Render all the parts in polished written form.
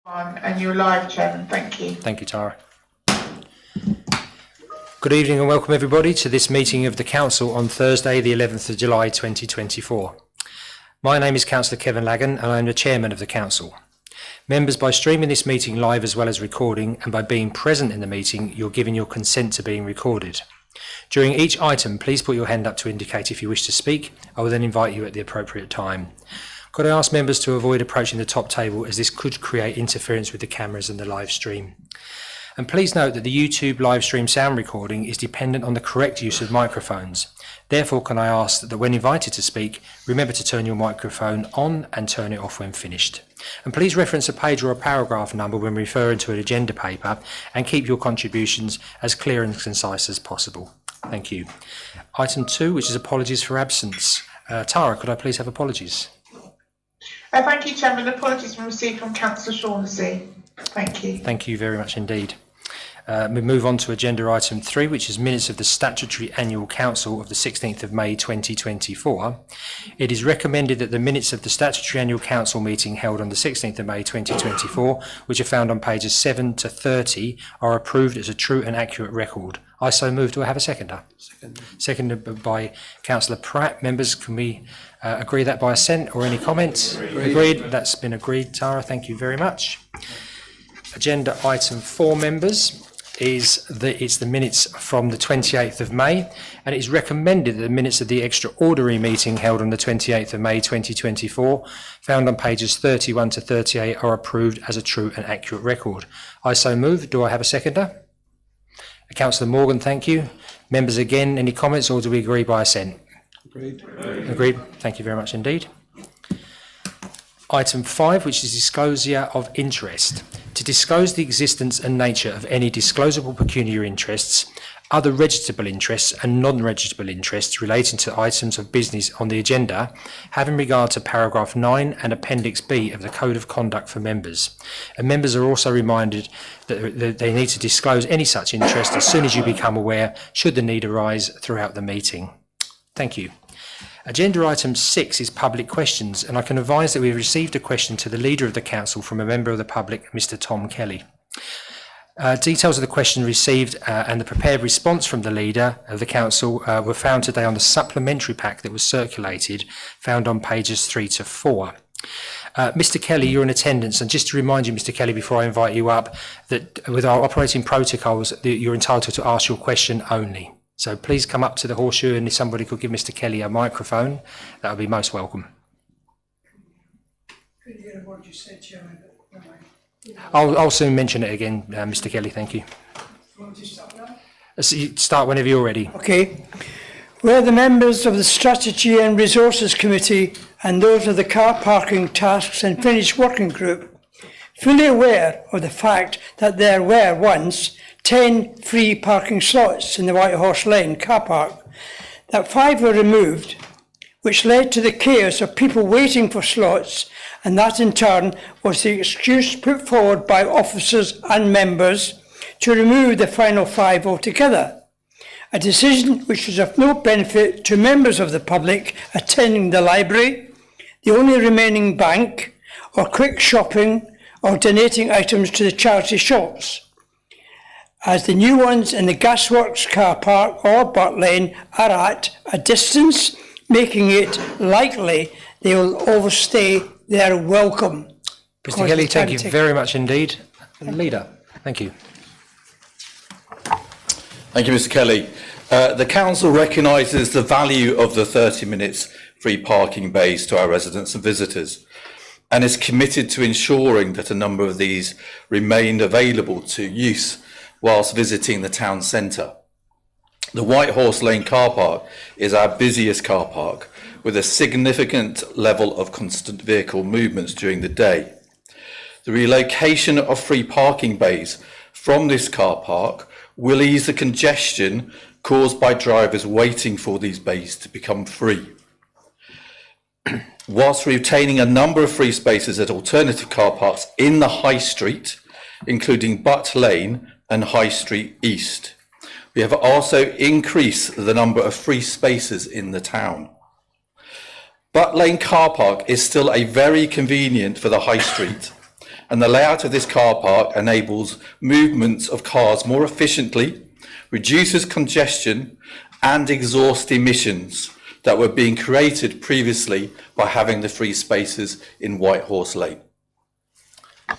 And you're live, Chairman. Thank you. Thank you, Tara. Good evening and welcome everybody to this meeting of the Council on Thursday, the 11th of July 2024. My name is Councillor Kevin Lagan and I am the Chairman of the Council. Members, by streaming this meeting live as well as recording and by being present in the meeting, you're giving your consent to being recorded. During each item, please put your hand up to indicate if you wish to speak. I will then invite you at the appropriate time. Could I ask members to avoid approaching the top table as this could create interference with the cameras and the live stream. And please note that the YouTube live stream sound recording is dependent on the correct use of microphones. Therefore, can I ask that when invited to speak, remember to turn your microphone on and turn it off when finished. And please reference a page or a paragraph number when referring to an agenda paper and keep your contributions as clear and concise as possible. Thank you. Item 2, which is apologies for absence. Tara, could I please have apologies? Thank you, Chairman. Apologies were received from Councillor Shaughnessy. Thank you. Thank you very much indeed. We move on to agenda item 3, which is minutes of the Statutory Annual Council of the 16th of May 2024. It is recommended that the minutes of the Statutory Annual Council meeting held on the 16th of May 2024, which are found on pages 7 to 30, are approved as a true and accurate record. I so move. Do I have a seconder? Seconded by Councillor Pratt. Members, can we agree that by assent or any comments? Agreed. That's been agreed, Tara. Thank you very much. Agenda item 4, members, is it's the minutes from the 28th of May, and it is recommended that the minutes of the extraordinary meeting held on the 28th of May 2024, found on pages 31 to 38, are approved as a true and accurate record. I so move. Do I have a seconder? Councillor Morgan, thank you. Members, again, any comments, or do we agree by assent? Agreed. Agreed. Thank you very much indeed. Item 5, which is disclosure of interest. To disclose the existence and nature of any disclosable pecuniary interests, other registrable interests and non-registrable interests relating to items of business on the agenda, having regard to paragraph 9 and appendix B of the Code of Conduct for members. And members are also reminded that they need to disclose any such interest as soon as you become aware, should the need arise throughout the meeting. Thank you. Agenda item 6 is public questions, and I can advise that we have received a question to the Leader of the Council from a member of the public, Mr. Tom Kelly. Details of the question received and the prepared response from the Leader of the Council were found today on the supplementary pack that was circulated, found on pages 3 to 4. Mr. Kelly, you're in attendance, and just to remind you, Mr. Kelly, before I invite you up, that with our operating protocols, you're entitled to ask your question only. So please come up to the horseshoe, and if somebody could give Mr. Kelly a microphone, that would be most welcome. Couldn't hear a word you said, Chairman. I'll soon mention it again, Mr. Kelly, thank you. You want to start now? Start whenever you're ready. Okay. Where the members of the Strategy and Resources Committee and those of the Car Parking Tasks and Finish Working Group, fully aware of the fact that there were once 10 free parking slots in the White Horse Lane car park, that 5 were removed, which led to the chaos of people waiting for slots, and that in turn was the excuse put forward by officers and members to remove the final 5 altogether. A decision which was of no benefit to members of the public attending the library, the only remaining bank, or quick shopping, or donating items to the charity shops, as the new ones in the Gasworks car park or Burt Lane are at a distance, making it likely they will overstay their welcome. Mr. Kelly, thank you very much indeed. Leader, thank you. Thank you, Mr. Kelly. The Council recognises the value of the 30 minutes free parking bays to our residents and visitors, and is committed to ensuring that a number of these remain available to use whilst visiting the town centre. The White Horse Lane car park is our busiest car park, with a significant level of constant vehicle movements during the day. The relocation of free parking bays from this car park will ease the congestion caused by drivers waiting for these bays to become free, whilst retaining a number of free spaces at alternative car parks in the High Street, including Butt Lane and High Street East. We have also increased the number of free spaces in the town. Butt Lane car park is still a very convenient for the High Street and the layout of this car park enables movements of cars more efficiently, reduces congestion and exhaust emissions that were being created previously by having the free spaces in White Horse Lane.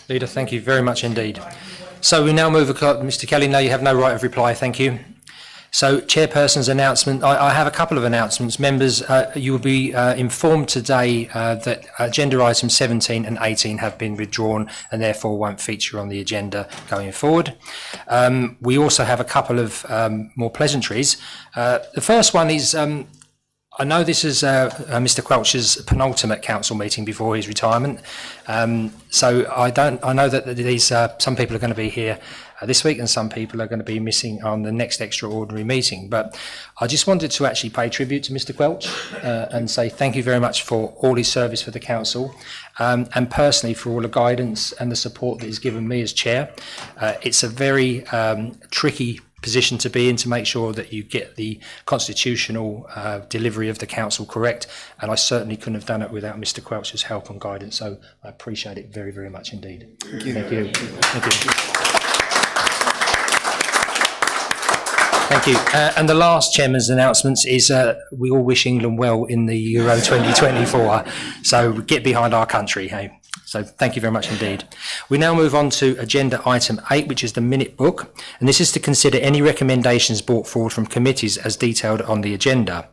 Leader, thank you very much indeed. So we now move, Mr. Kelly, no, you have no right of reply, thank you. So Chairperson's announcement, I have a couple of announcements. Members, you will be informed today that agenda items 17 and 18 have been withdrawn and therefore won't feature on the agenda going forward. We also have a couple of more pleasantries. The first one is, I know this is Mr. Quelch's penultimate council meeting before his retirement, so I know that these some people are going to be here this week and some people are going to be missing on the next extraordinary meeting. But I just wanted to actually pay tribute to Mr. Quelch and say thank you very much for all his service for the council and personally for all the guidance and the support that he's given me as chair. It's a very tricky position to be in to make sure that you get the constitutional delivery of the council correct, and I certainly couldn't have done it without Mr. Quelch's help and guidance, so I appreciate it very, very much indeed. Thank you. Thank you. Thank you. Thank you. And the last Chairman's announcements is we all wish England well in the Euro 2024, so get behind our country, hey? So thank you very much indeed. We now move on to agenda item 8, which is the minute book, and this is to consider any recommendations brought forward from committees as detailed on the agenda.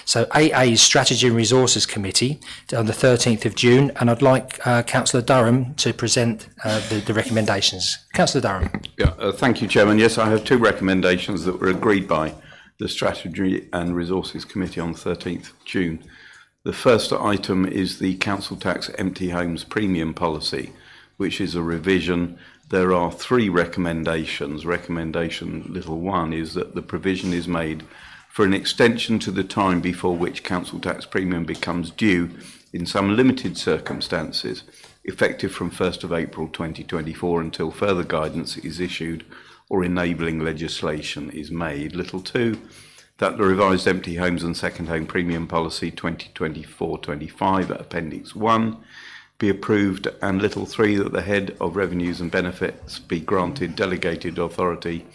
So 8A is Strategy and Resources Committee on the 13th of June, and I'd like Councillor Durham to present the recommendations. Councillor Durham. Yeah, thank you, Chairman. Yes, I have two recommendations that were agreed by the Strategy and Resources Committee on the 13th of June. The first item is the council tax empty homes premium policy, which is a revision. There are three recommendations. Recommendation little one is that the provision is made for an extension to the time before which council tax premium becomes due in some limited circumstances, effective from 1st of April 2024 until further guidance is issued or enabling legislation is made. Little two, that the revised empty homes and second home premium policy 2024-25 Appendix 1 be approved, and little three, that the head of revenues and benefits be granted delegated authority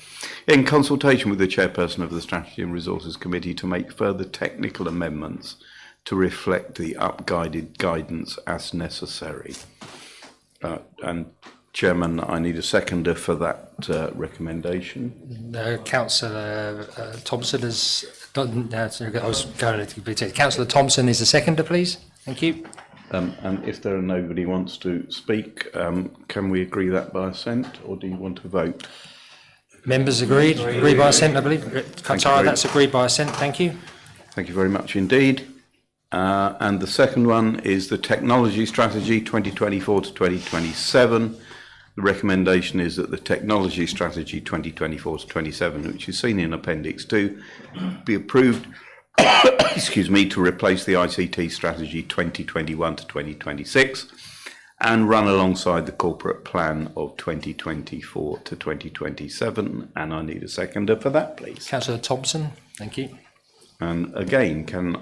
in consultation with the chairperson of the Strategy and Resources Committee to make further technical amendments to reflect the up-guided guidance as necessary. And Chairman, I need a seconder for that recommendation. Councillor Thompson is. I was going to. Councillor Thompson is the seconder, please. Thank you. And if there are nobody wants to speak, can we agree that by assent, or do you want to vote? Members agreed. Agreed by assent, I believe. Tara, that's agreed by assent. Thank you. Thank you very much indeed. And the second one is the Technology Strategy 2024 to 2027. The recommendation is that the Technology Strategy 2024 to 27, which is seen in Appendix 2, be approved excuse me, to replace the ICT Strategy 2021 to 2026 and run alongside the corporate plan of 2024 to 2027. And I need a seconder for that, please. Councillor Thompson, thank you. And again, can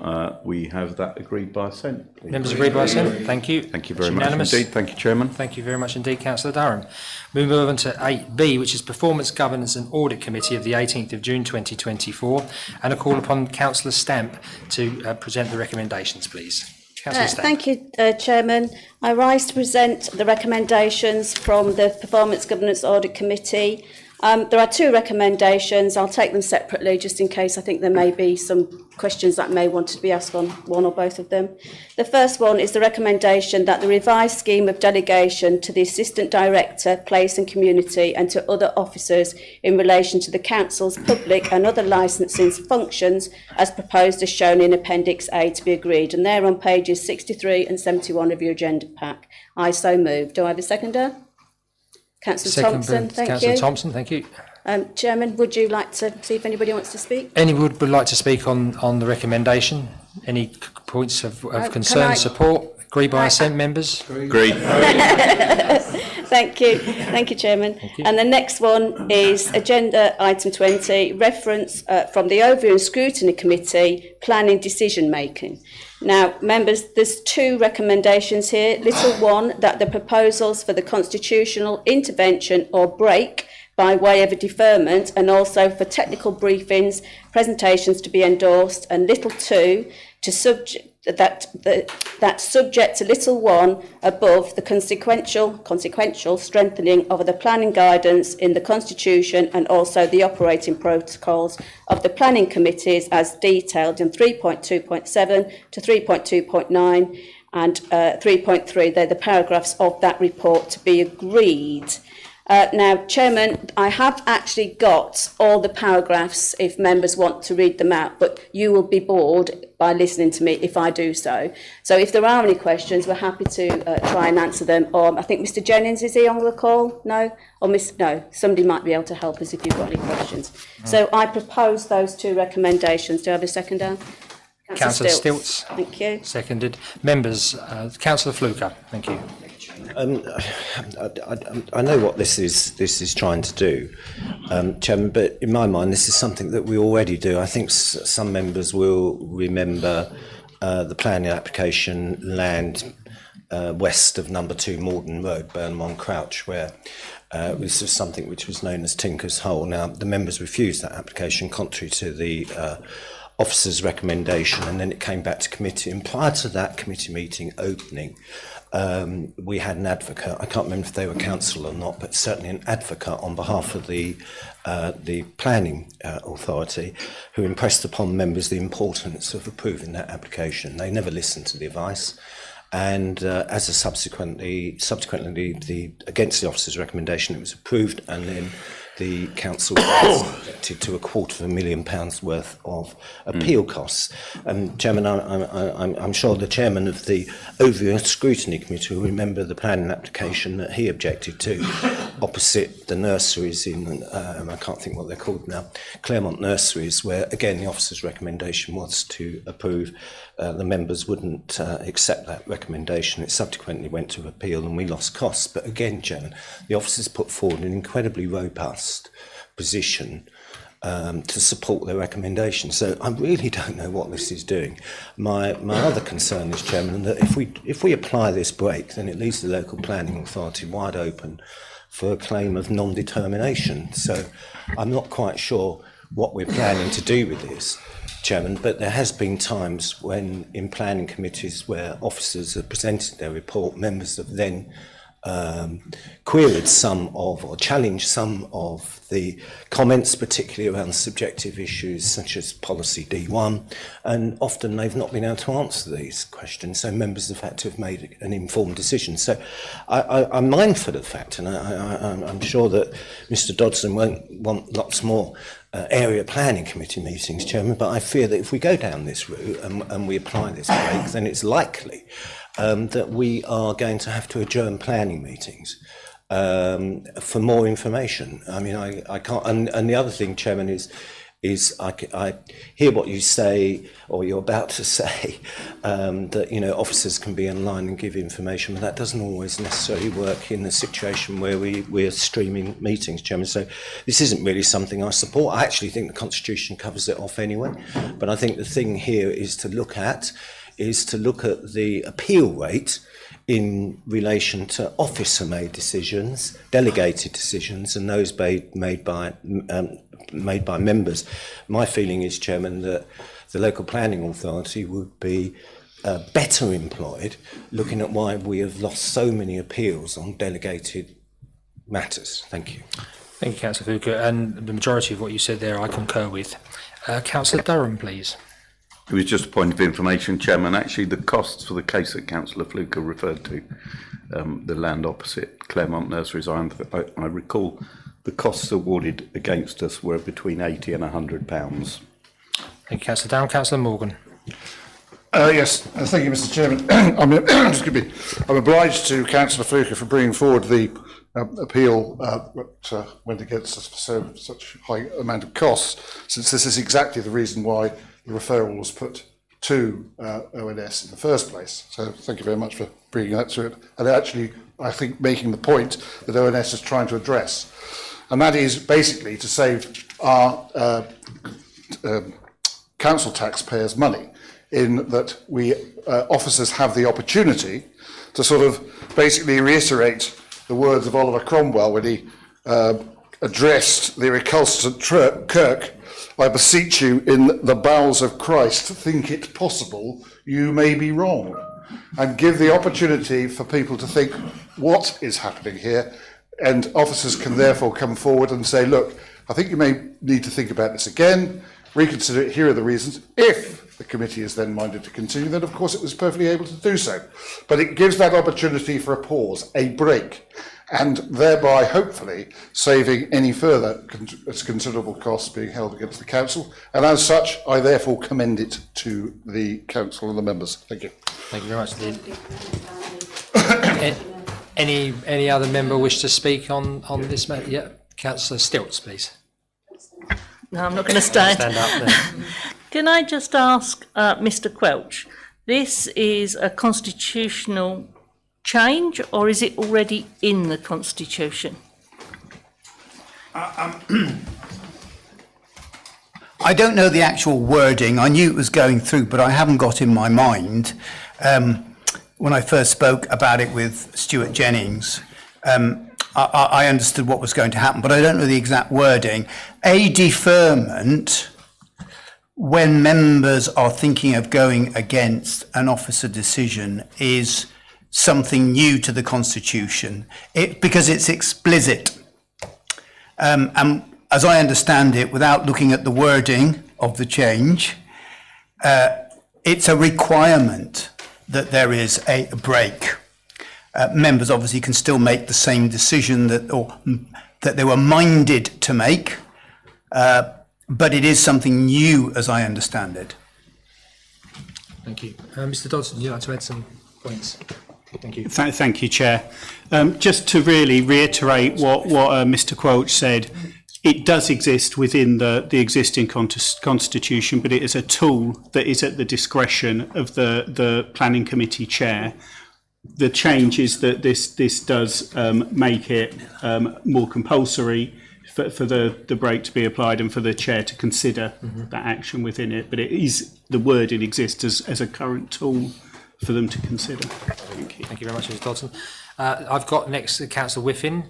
we have that agreed by assent, please? Members agreed by assent. Thank you. Thank you very much indeed. Thank you, Chairman. Thank you very much indeed, Councillor Durham. We move on to 8B, which is Performance, Governance and Audit Committee of the 18th of June 2024, and a call upon Councillor Stamp to present the recommendations, please. Councillor Stamp. Thank you, Chairman. I rise to present the recommendations from the Performance, Governance Audit Committee. There are two recommendations. I'll take them separately just in case I think there may be some questions that may want to be asked on one or both of them. The first one is the recommendation that the revised scheme of delegation to the Assistant Director, Place and Community and to other officers in relation to the Council's public and other licensing functions as proposed as shown in Appendix A to be agreed. And they're on pages 63 and 71 of your agenda pack. I so move. Do I have a seconder? Councillor Thompson, thank you. Councillor Thompson, thank you. Chairman, would you like to see if anybody wants to speak? Anyone would like to speak on the recommendation? Any points of concern, support? Agreed by assent, members? Agreed. Thank you, Chairman. And the next one is agenda item 20, reference from the Overview and Scrutiny Committee, planning decision making. Now, members, there's two recommendations here. Little one, that the proposals for the constitutional intervention or break by way of a deferment, and also for technical briefings, presentations to be endorsed, and little two, to that subject to little one above, the consequential strengthening of the planning guidance in the Constitution and also the operating protocols of the planning committees as detailed in 3.2.7 to 3.2.9 and 3.3. They're the paragraphs of that report to be agreed. Now, Chairman, I have actually got all the paragraphs if members want to read them out, but you will be bored by listening to me if I do so. So if there are any questions, we're happy to try and answer them. Or I think Mr Jennings, is he on the call? No? Or no, somebody might be able to help us if you've got any questions. So I propose those two recommendations. Do I have a seconder? Councillor Stilts. Thank you. Seconded. Members, Councillor Fluker. Thank you. I know what this is trying to do, Chairman, but in my mind this is something that we already do. I think some members will remember the planning application land west of number 2 Maldon Road, Burnham on Crouch, where this was something which was known as Tinker's Hole. Now, the members refused that application contrary to the officer's recommendation, and then it came back to committee. And prior to that committee meeting opening, we had an advocate. I can't remember if they were council or not, but certainly an advocate on behalf of the planning authority, who impressed upon members the importance of approving that application. They never listened to the advice, and as a subsequently the against the officer's recommendation, it was approved, and then the council was subjected to £250,000 worth of appeal costs. And Chairman, I'm sure the chairman of the Overview and Scrutiny Committee will remember the planning application that he objected to opposite the nurseries in, I can't think what they're called now, Claremont Nurseries, where again the officer's recommendation was to approve. The members wouldn't accept that recommendation. It subsequently went to appeal and we lost costs. But again, Chairman, the officers put forward an incredibly robust position to support their recommendation. So I really don't know what this is doing. My other concern is, Chairman, that if we apply this break, then it leaves the local planning authority wide open for a claim of non-determination. So I'm not quite sure what we're planning to do with this, Chairman, but there has been times when in planning committees where officers have presented their report, members have then queried some of or challenged some of the comments, particularly around subjective issues such as policy D1, and often they've not been able to answer these questions, so members have had to have made an informed decision. So I'm mindful of the fact, and I'm sure that Mr Dodson won't want lots more area planning committee meetings, Chairman, but I fear that if we go down this route and we apply this break, then it's likely that we are going to have to adjourn planning meetings for more information. I mean, I can't. And the other thing, Chairman, is I hear what you say, or you're about to say, that officers can be online and give information, but that doesn't always necessarily work in the situation where we're streaming meetings, Chairman. So this isn't really something I support. I actually think the Constitution covers it off anyway, but I think the thing here is to look at the appeal rate in relation to officer-made decisions, delegated decisions, and those made by members. My feeling is, Chairman, that the local planning authority would be better employed looking at why we have lost so many appeals on delegated matters. Thank you. Thank you, Councillor Fluker, and the majority of what you said there I concur with. Councillor Durham, please. It was just a point of information, Chairman. Actually, the costs for the case that Councillor Fluker referred to, the land opposite Claremont Nurseries, I recall the costs awarded against us were between £80 and £100. Thank you, Councillor Down. Councillor Morgan. Yes, thank you, Mr Chairman. I'm obliged to Councillor Fluker for bringing forward the appeal that went against us for such a high amount of costs, since this is exactly the reason why the referral was put to ONS in the first place. So thank you very much for bringing that to it. And actually, I think making the point that ONS is trying to address. And that is basically to save our council taxpayers money, in that we officers have the opportunity to sort of basically reiterate the words of Oliver Cromwell when he addressed the recalcitrant Kirk: "I beseech you in the bowels of Christ, think it possible you may be wrong," and give the opportunity for people to think what is happening here. And officers can therefore come forward and say, look, I think you may need to think about this again, reconsider it, here are the reasons. If the committee is then minded to continue, then of course it was perfectly able to do so. But it gives that opportunity for a pause, a break, and thereby hopefully saving any further considerable costs being held against the council. And as such, I therefore commend it to the council and the members. Thank you. Thank you very much indeed. Any other member wish to speak on this matter? Yeah, Councillor Stilts, please. No, I'm not going to stand. Stand up there. Can I just ask Mr. Quelch, this is a constitutional change, or is it already in the Constitution? I don't know the actual wording. I knew it was going through, but I haven't got in my mind. When I first spoke about it with Stuart Jennings, I understood what was going to happen, but I don't know the exact wording. A deferment, when members are thinking of going against an officer decision, is something new to the Constitution, because it's explicit. And as I understand it, without looking at the wording of the change, it's a requirement that there is a break. Members obviously can still make the same decision that they were minded to make, but it is something new as I understand it. Thank you. Mr. Dodson, would you like to add some points? Thank you. Thank you, Chair. Just to really reiterate what Mr. Quelch said, it does exist within the existing constitution, but it is a tool that is at the discretion of the planning committee chair. The change is that this does make it more compulsory for the break to be applied and for the chair to consider that action within it. But it is, the word, it exists as a current tool for them to consider. Thank you. Thank you very much, Mr. Dodson. I've got next Councillor Whiffin.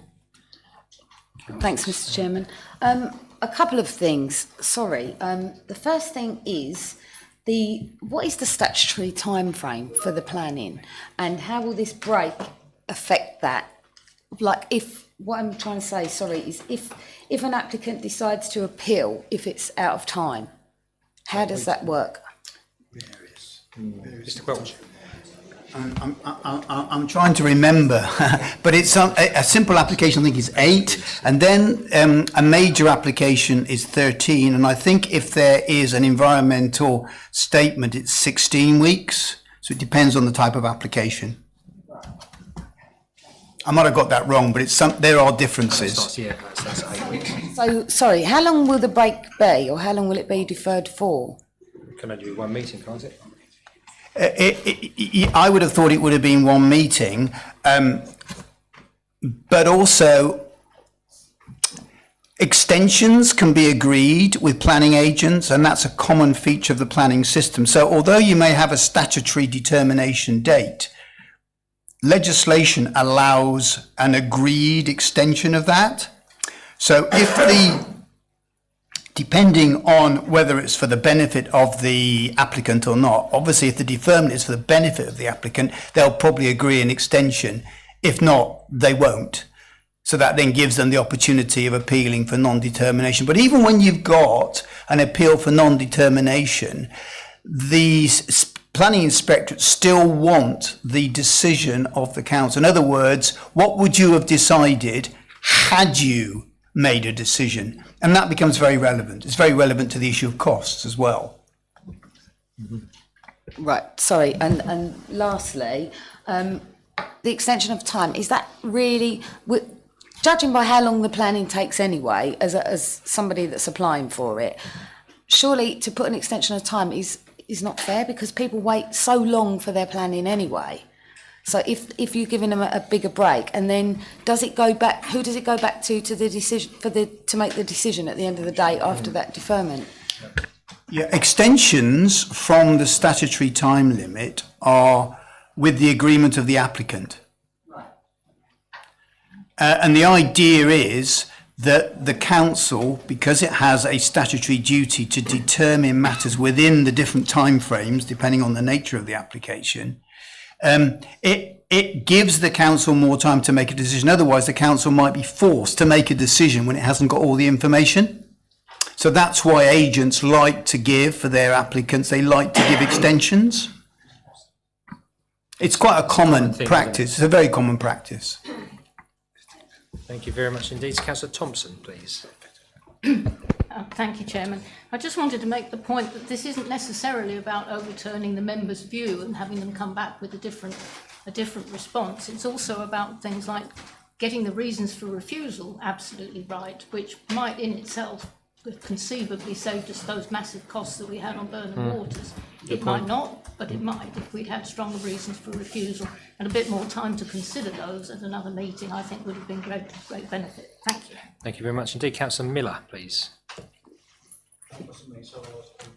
Thanks, Mr. Chairman. A couple of things. Sorry. The first thing is what is the statutory time frame for the planning, and how will this break affect that? Like, what I'm trying to say, sorry, is if an applicant decides to appeal if it's out of time, how does that work? Mr. Quelch. I'm trying to remember, but it's a simple application, I think, is 8, and then a major application is 13, and I think if there is an environmental statement, it's 16 weeks, so it depends on the type of application. I might have got that wrong, but there are differences. Yeah, that's 8 weeks. So, sorry, how long will the break be, or how long will it be deferred for? Can only be one meeting, can't it? I would have thought it would have been one meeting, but also extensions can be agreed with planning agents, and that's a common feature of the planning system. So although you may have a statutory determination date, legislation allows an agreed extension of that. So depending on whether it's for the benefit of the applicant or not, obviously if the deferment is for the benefit of the applicant, they'll probably agree an extension. If not, they won't. So that then gives them the opportunity of appealing for non-determination. But even when you've got an appeal for non-determination, the planning inspectorate still want the decision of the council. In other words, what would you have decided had you made a decision? And that becomes very relevant. It's very relevant to the issue of costs as well. Right, sorry, and lastly, the extension of time, is that really, judging by how long the planning takes anyway, as somebody that's applying for it, surely to put an extension of time is is not fair because people wait so long for their planning anyway. So if you're giving them a bigger break, and then does it go back? Who does it go back to the decision to make the decision at the end of the day after that deferment? Yeah, extensions from the statutory time limit are with the agreement of the applicant. And the idea is that the council, because it has a statutory duty to determine matters within the different timeframes, depending on the nature of the application, it gives the council more time to make a decision. Otherwise, the council might be forced to make a decision when it hasn't got all the information. So that's why agents like to give, for their applicants, they like to give extensions. It's quite a common practice. It's a very common practice. Thank you very much indeed. Councillor Thompson, please. Thank you, Chairman. I just wanted to make the point that this isn't necessarily about overturning the members' view and having them come back with a different response. It's also about things like getting the reasons for refusal absolutely right, which might in itself conceivably saved us those massive costs that we had on Burnham Waters. It might not, but it might if we'd had stronger reasons for refusal and a bit more time to consider those at another meeting. I think would have been great benefit. Thank you. Thank you very much indeed. Councillor Miller, please.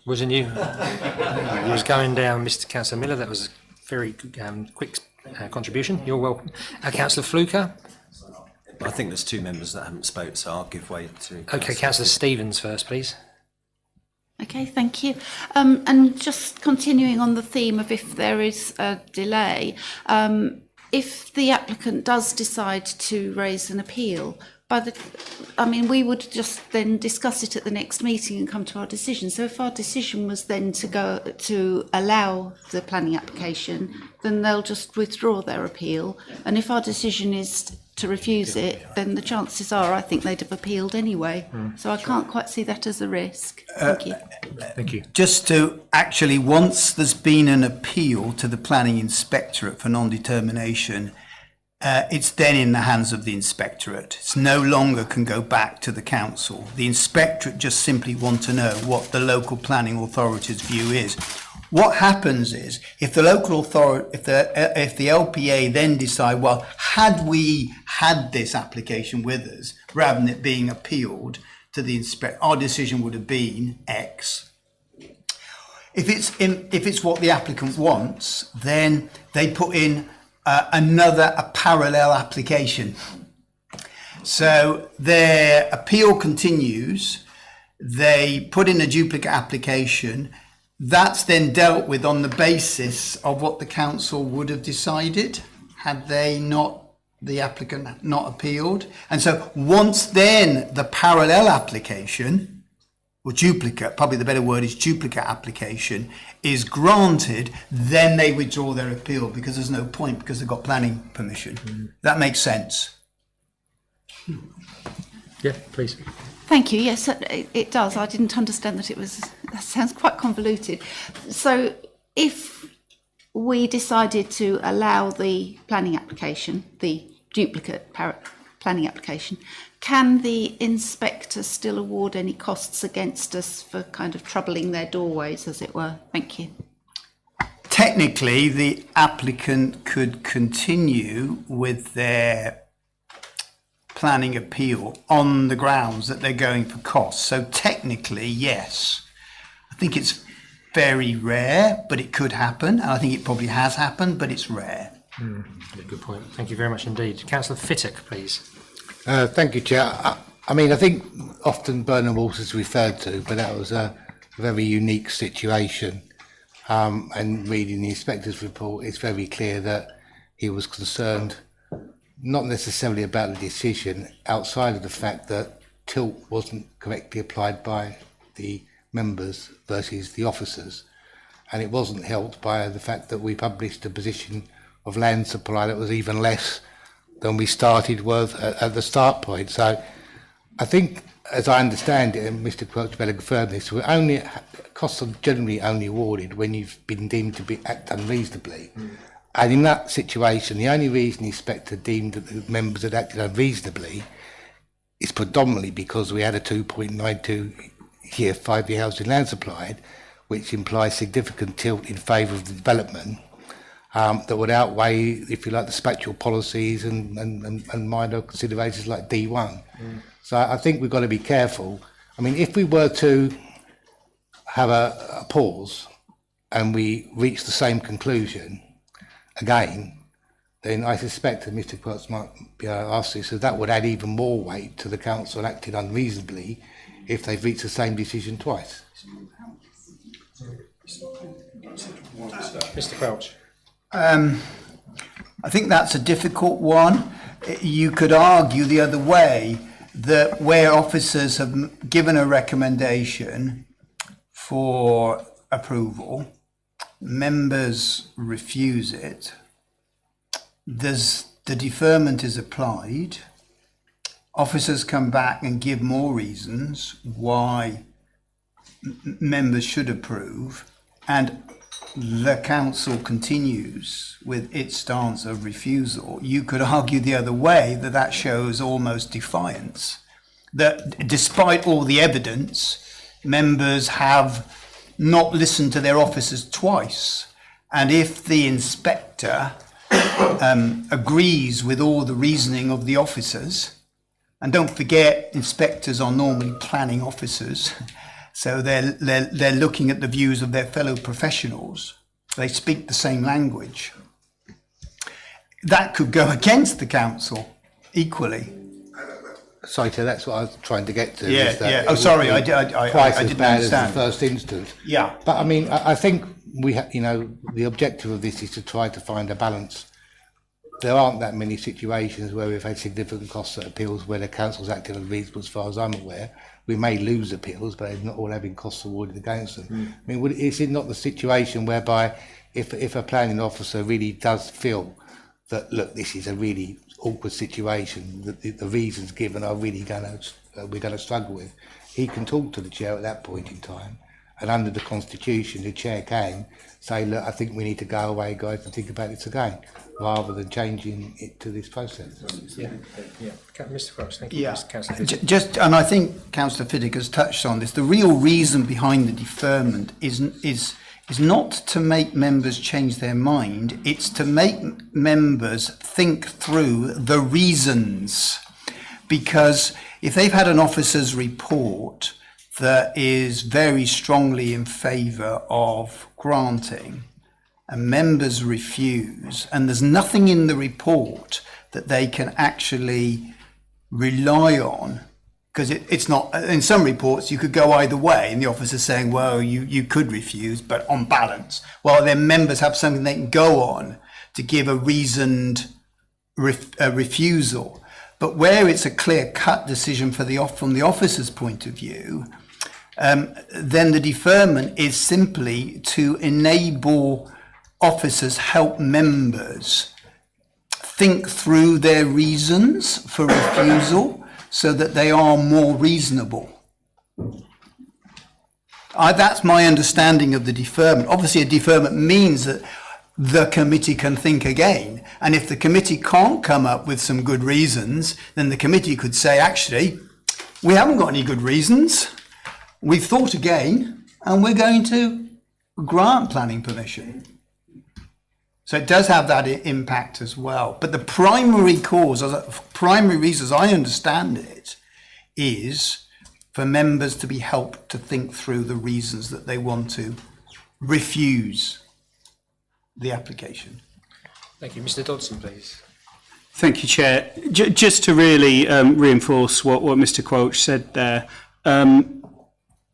Wasn't you? No, he was going down, Mr. Councillor Miller. That was a very quick contribution. You're welcome. Councillor Fluker. I think there's two members that haven't spoke, so I'll give way to... Okay, Councillor Stevens first, please. Okay, thank you. And just continuing on the theme of if there is a delay, if the applicant does decide to raise an appeal, we would just then discuss it at the next meeting and come to our decision. So if our decision was then to allow the planning application, then they'll just withdraw their appeal. And if our decision is to refuse it, then the chances are I think they'd have appealed anyway. So I can't quite see that as a risk. Thank you. Thank you. Just to actually, once there's been an appeal to the planning inspectorate for non-determination, it's then in the hands of the inspectorate. It's no longer can go back to the council. The inspectorate just simply want to know what the local planning authority's view is. What happens is, if the local authority, if the LPA then decide, well, had we had this application with us, rather than it being appealed to the inspector, our decision would have been X. If it's what the applicant wants, then they put in a parallel application. So their appeal continues, they put in a duplicate application, that's then dealt with on the basis of what the council would have decided had the applicant not appealed. And so once then the parallel application, or duplicate, probably the better word is duplicate application, is granted, then they withdraw their appeal because there's no point, because they've got planning permission. That makes sense. Yeah, please. Thank you. Yes, it does. I didn't understand that that sounds quite convoluted. So if we decided to allow the planning application, the duplicate planning application, can the inspector still award any costs against us for kind of troubling their doorways, as it were? Thank you. Technically, the applicant could continue with their planning appeal on the grounds that they're going for costs. So technically, yes. I think it's very rare, but it could happen. And I think it probably has happened, but it's rare. Good point. Thank you very much indeed. Councillor Fittock, please. Thank you, Chair. I think often Burnham Waters is referred to, but that was a very unique situation. And reading the inspector's report, it's very clear that he was concerned not necessarily about the decision, outside of the fact that tilt wasn't correctly applied by the members versus the officers. And it wasn't helped by the fact that we published a position of land supply that was even less than we started with at the start point. So I think, as I understand it, and Mr. Quelch better confirm this, costs are generally only awarded when you've been deemed to act unreasonably. And in that situation, the only reason the inspector deemed that the members had acted unreasonably is predominantly because we had a 2.92 year 5-year housing land supplied, which implies significant tilt in favour of the development, that would outweigh, if you like, the spectral policies and minor considerations like D1. So I think we've got to be careful. I mean, if we were to have a pause and we reach the same conclusion again, then I suspect that Mr. Quelch might ask this, so that would add even more weight to the council acting unreasonably if they've reached the same decision twice. Mr. Quelch. I think that's a difficult one. You could argue the other way, that where officers have given a recommendation for approval, members refuse it, the deferment is applied, officers come back and give more reasons why members should approve, and the council continues with its stance of refusal. You could argue the other way, that that shows almost defiance, that despite all the evidence, members have not listened to their officers twice. And if the inspector agrees with all the reasoning of the officers, and don't forget, inspectors are normally planning officers, so they're looking at the views of their fellow professionals. They speak the same language. That could go against the council equally. Sorry, so that's what I was trying to get to. Yeah, is that yeah. it Oh, would sorry, be I twice as didn't bad as understand. the first instance. Yeah. But I mean, I think we have, the objective of this is to try to find a balance. There aren't that many situations where we've had significant costs at appeals where the council's acted unreasonable, as far as I'm aware. We may lose appeals, but it's not all having costs awarded against them. I mean, is it not the situation whereby if a planning officer really does feel that, look, this is a really awkward situation, that the reasons given are really we're going to struggle with, he can talk to the chair at that point in time, and under the constitution, the chair can say, look, I think we need to go away, guys, and think about this again, rather than changing it to this process. Yeah. Mr. Quelch, thank you. Yeah, Mr. Councillor Fiddick. just, and I think Councillor Fiddick has touched on this. The real reason behind the deferment is not to make members change their mind. It's to make members think through the reasons. Because if they've had an officer's report that is very strongly in favour of granting, and members refuse, and there's nothing in the report that they can actually rely on, because it's not, in some reports you could go either way, and the officer's saying, well, you could refuse, but on balance. Well, then members have something they can go on to give a reasoned refusal. But where it's a clear-cut decision from the officer's point of view, then the deferment is simply to enable officers, help members think through their reasons for refusal so that they are more reasonable. That's my understanding of the deferment. Obviously, a deferment means that the committee can think again. And if the committee can't come up with some good reasons, then the committee could say, actually, we haven't got any good reasons. We've thought again, and we're going to grant planning permission. So it does have that impact as well. But the primary cause, primary reason, as I understand it, is for members to be helped to think through the reasons that they want to refuse the application. Thank you. Mr. Dodson, please. Thank you, Chair. Just to really reinforce what Mr. Quelch said there,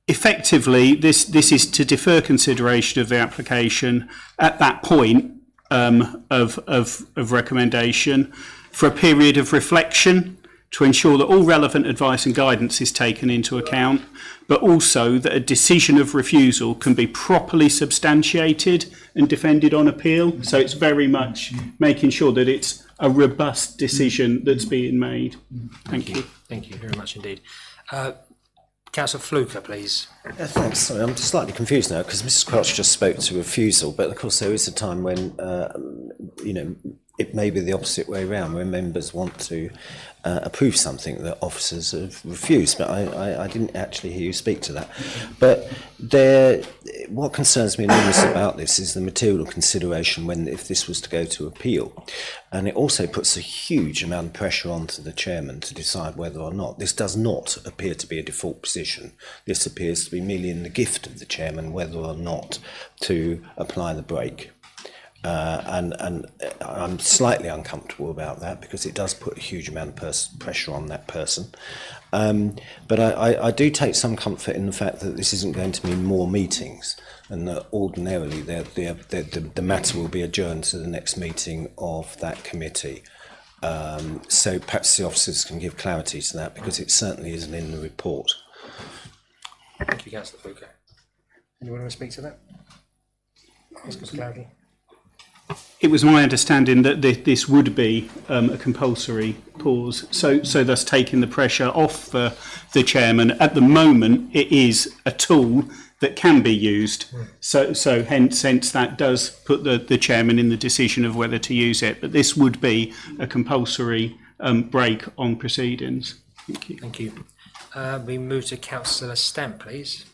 effectively, this is to defer consideration of the application at that point of recommendation for a period of reflection to ensure that all relevant advice and guidance is taken into account, but also that a decision of refusal can be properly substantiated and defended on appeal. So it's very much making sure that it's a robust decision that's being made. Thank you. Thank you very much indeed. Councillor Fluker, please. Thanks. Sorry, I'm slightly confused now because Mrs. Quelch just spoke to refusal, but of course there is a time when, it may be the opposite way around, where members want to approve something that officers have refused. But I didn't actually hear you speak to that. But what concerns me enormously about this is the material consideration if this was to go to appeal. And it also puts a huge amount of pressure onto the chairman to decide whether or not. This does not appear to be a default position. This appears to be merely in the gift of the chairman whether or not to apply the brake. And I'm slightly uncomfortable about that because it does put a huge amount of pressure on that person. But I do take some comfort in the fact that this isn't going to mean more meetings, and that ordinarily the matter will be adjourned to the next meeting of that committee. So perhaps the officers can give clarity to that, because it certainly isn't in the report. Thank you, Councillor Foucault. Anyone want to speak to that? Ask us clarity. It was my understanding that this would be a compulsory pause, so thus taking the pressure off the chairman. At the moment, it is a tool that can be used, so hence that does put the chairman in the decision of whether to use it. But this would be a compulsory break on proceedings. Thank you. Thank you. We move to Councillor Stamp, please.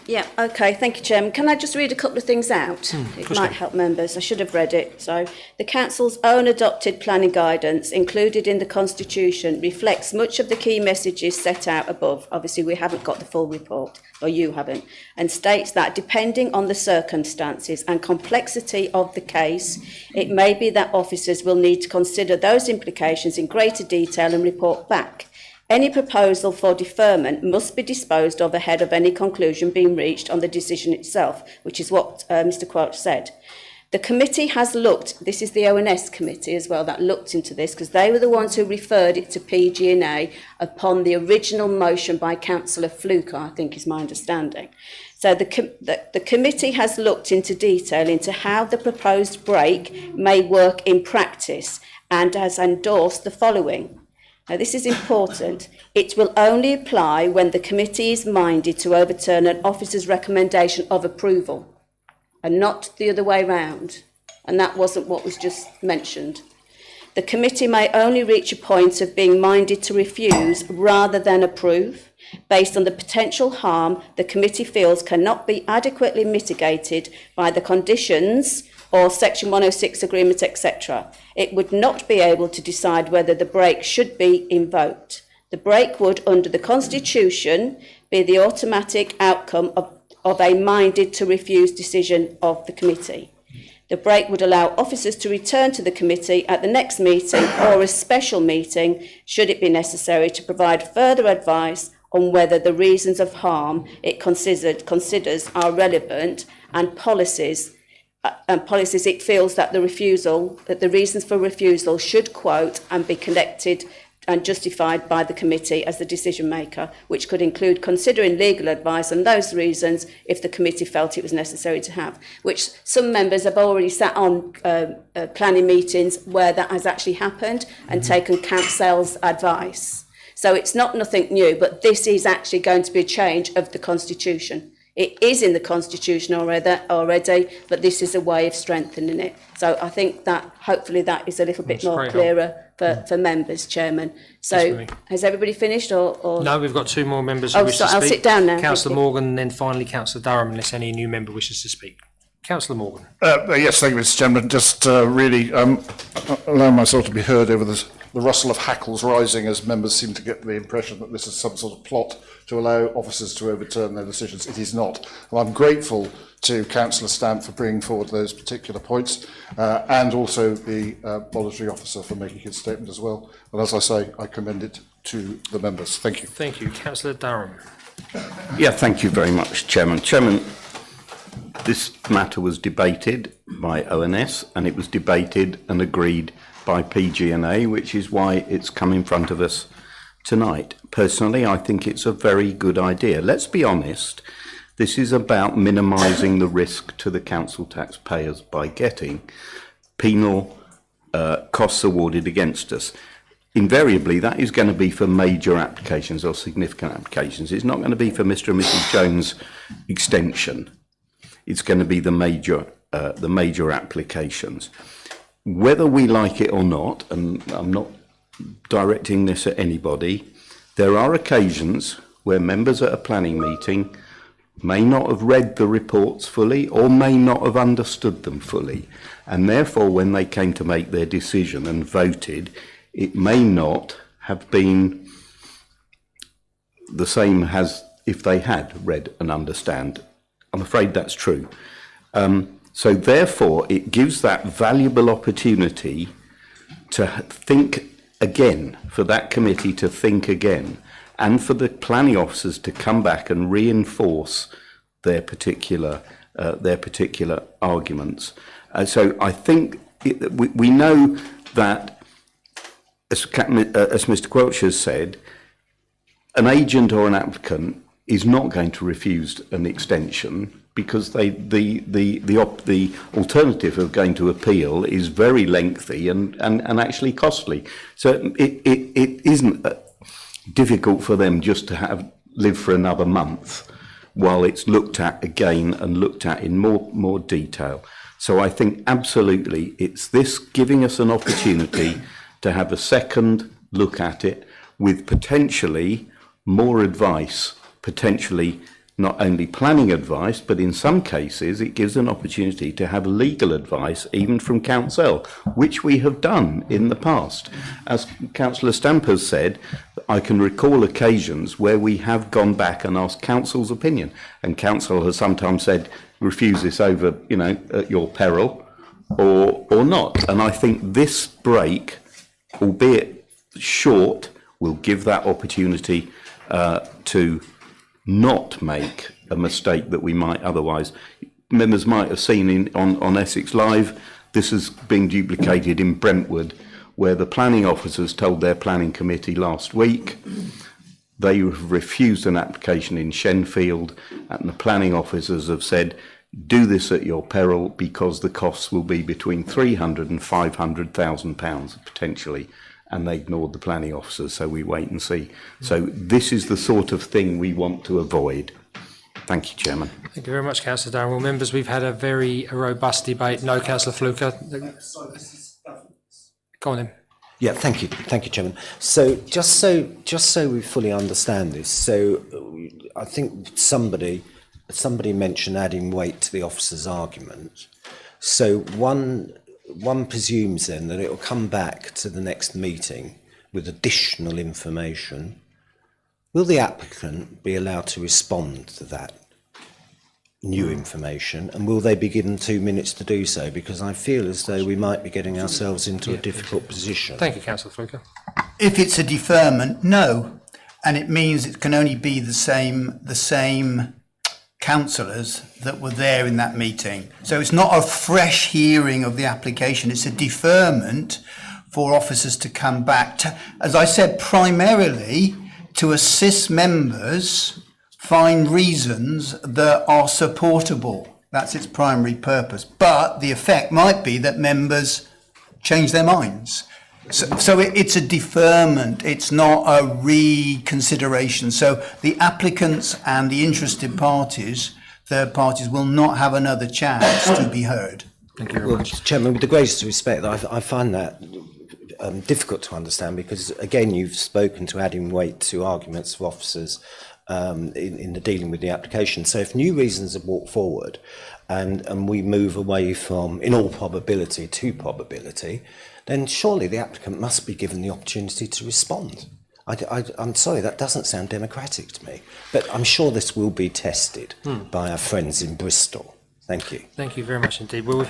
Yeah, okay, thank you, Chairman. Can I just read a couple of things out? It might help members. I should have read it. So, the Council's own adopted planning guidance included in the Constitution reflects much of the key messages set out above. Obviously, we haven't got the full report, or you haven't, and states that depending on the circumstances and complexity of the case, it may be that officers will need to consider those implications in greater detail and report back. Any proposal for deferment must be disposed of ahead of any conclusion being reached on the decision itself, which is what Mr. Quelch said. The committee has looked, this is the ONS committee as well, that looked into this, because they were the ones who referred it to PG&A upon the original motion by Councillor Fluker, I think is my understanding. So the committee has looked into detail into how the proposed break may work in practice and has endorsed the following. Now, this is important. It will only apply when the committee is minded to overturn an officer's recommendation of approval, and not the other way round. And that wasn't what was just mentioned. The committee may only reach a point of being minded to refuse rather than approve, based on the potential harm the committee feels cannot be adequately mitigated by the conditions or Section 106 agreement, etc. It would not be able to decide whether the break should be invoked. The break would, under the Constitution, be the automatic outcome of a minded to refuse decision of the committee. The break would allow officers to return to the committee at the next meeting or a special meeting, should it be necessary, to provide further advice on whether the reasons of harm it considers are relevant and policies it feels that the reasons for refusal should quote and be connected and justified by the committee as the decision maker, which could include considering legal advice on those reasons if the committee felt it was necessary to have, which some members have already sat on planning meetings where that has actually happened and taken council's advice. So it's not nothing new, but this is actually going to be a change of the Constitution. It is in the Constitution already, but this is a way of strengthening it. So I think that hopefully that is a little bit more clearer for members, Chairman. So has everybody finished or? No, we've got two more members who wish to speak. I'll sit down now. Councillor Morgan, and then finally Councillor Durham, unless any new member wishes to speak. Councillor Morgan. Yes, thank you, Mr. Chairman. Just really allow myself to be heard over the rustle of hackles rising as members seem to get the impression that this is some sort of plot to allow officers to overturn their decisions. It is not. Well, I'm grateful to Councillor Stamp for bringing forward those particular points, and also the voluntary officer for making his statement as well. And as I say, I commend it to the members. Thank you. Thank you. Councillor Durham. Yeah, thank you very much, Chairman. Chairman, this matter was debated by ONS and it was debated and agreed by PG&A, which is why it's come in front of us tonight. Personally, I think it's a very good idea. Let's be honest, this is about minimising the risk to the council taxpayers by getting penal costs awarded against us. Invariably, that is going to be for major applications or significant applications. It's not going to be for Mr. and Mrs. Jones' extension. It's going to be the major major applications. Whether we like it or not, and I'm not directing this at anybody, there are occasions where members at a planning meeting may not have read the reports fully or may not have understood them fully. And therefore, when they came to make their decision and voted, it may not have been the same as if they had read and understand. I'm afraid that's true. So therefore, it gives that valuable opportunity to think again, for that committee to think again, and for the planning officers to come back and reinforce their particular arguments. So I think we know that, as Mr. Quelch has said, an agent or an applicant is not going to refuse an extension because the alternative of going to appeal is very lengthy and actually costly. So it isn't difficult for them just to live for another month while it's looked at again and looked at in more detail. So I think absolutely it's this giving us an opportunity to have a second look at it with potentially more advice, potentially not only planning advice, but in some cases it gives an opportunity to have legal advice even from counsel, which we have done in the past. As Councillor Stamp has said, I can recall occasions where we have gone back and asked counsel's opinion, and counsel has sometimes said, refuse this over, at your peril, or not. And I think this break, albeit short, will give that opportunity to not make a mistake that we might otherwise. Members might have seen on Essex Live, this is being duplicated in Brentwood, where the planning officers told their planning committee last week they have refused an application in Shenfield, and the planning officers have said, do this at your peril because the costs will be between £300,000 and £500,000 potentially. And they ignored the planning officers, so we wait and see. So this is the sort of thing we want to avoid. Thank you, Chairman. Thank you very much, Councillor Darren. Well, members, we've had a very robust debate. No, Councillor Fluker. Go on then. Yeah, thank you, Chairman. So just so we fully understand this, so I think somebody mentioned adding weight to the officer's argument. So one presumes then that it will come back to the next meeting with additional information. Will the applicant be allowed to respond to that new information, and will they be given 2 minutes to do so? Because I feel as though we might be getting ourselves into a difficult position. Thank you, Councillor Fluker. If it's a deferment, no, and it means it can only be the same councillors that were there in that meeting. So it's not a fresh hearing of the application, it's a deferment for officers to come back to, as I said, primarily to assist members find reasons that are supportable. That's its primary purpose. But the effect might be that members change their minds. So it's a deferment, it's not a reconsideration. So the applicants and the interested parties, third parties, will not have another chance to be heard. Thank you very much. Chairman, with the greatest respect, I find that difficult to understand because, again, you've spoken to adding weight to arguments of officers in the dealing with the application. So if new reasons are brought forward and we move away from, in all probability, to probability, then surely the applicant must be given the opportunity to respond. I'm sorry, that doesn't sound democratic to me, but I'm sure this will be tested by our friends in Bristol. Thank you. Thank you very much indeed. Well, we've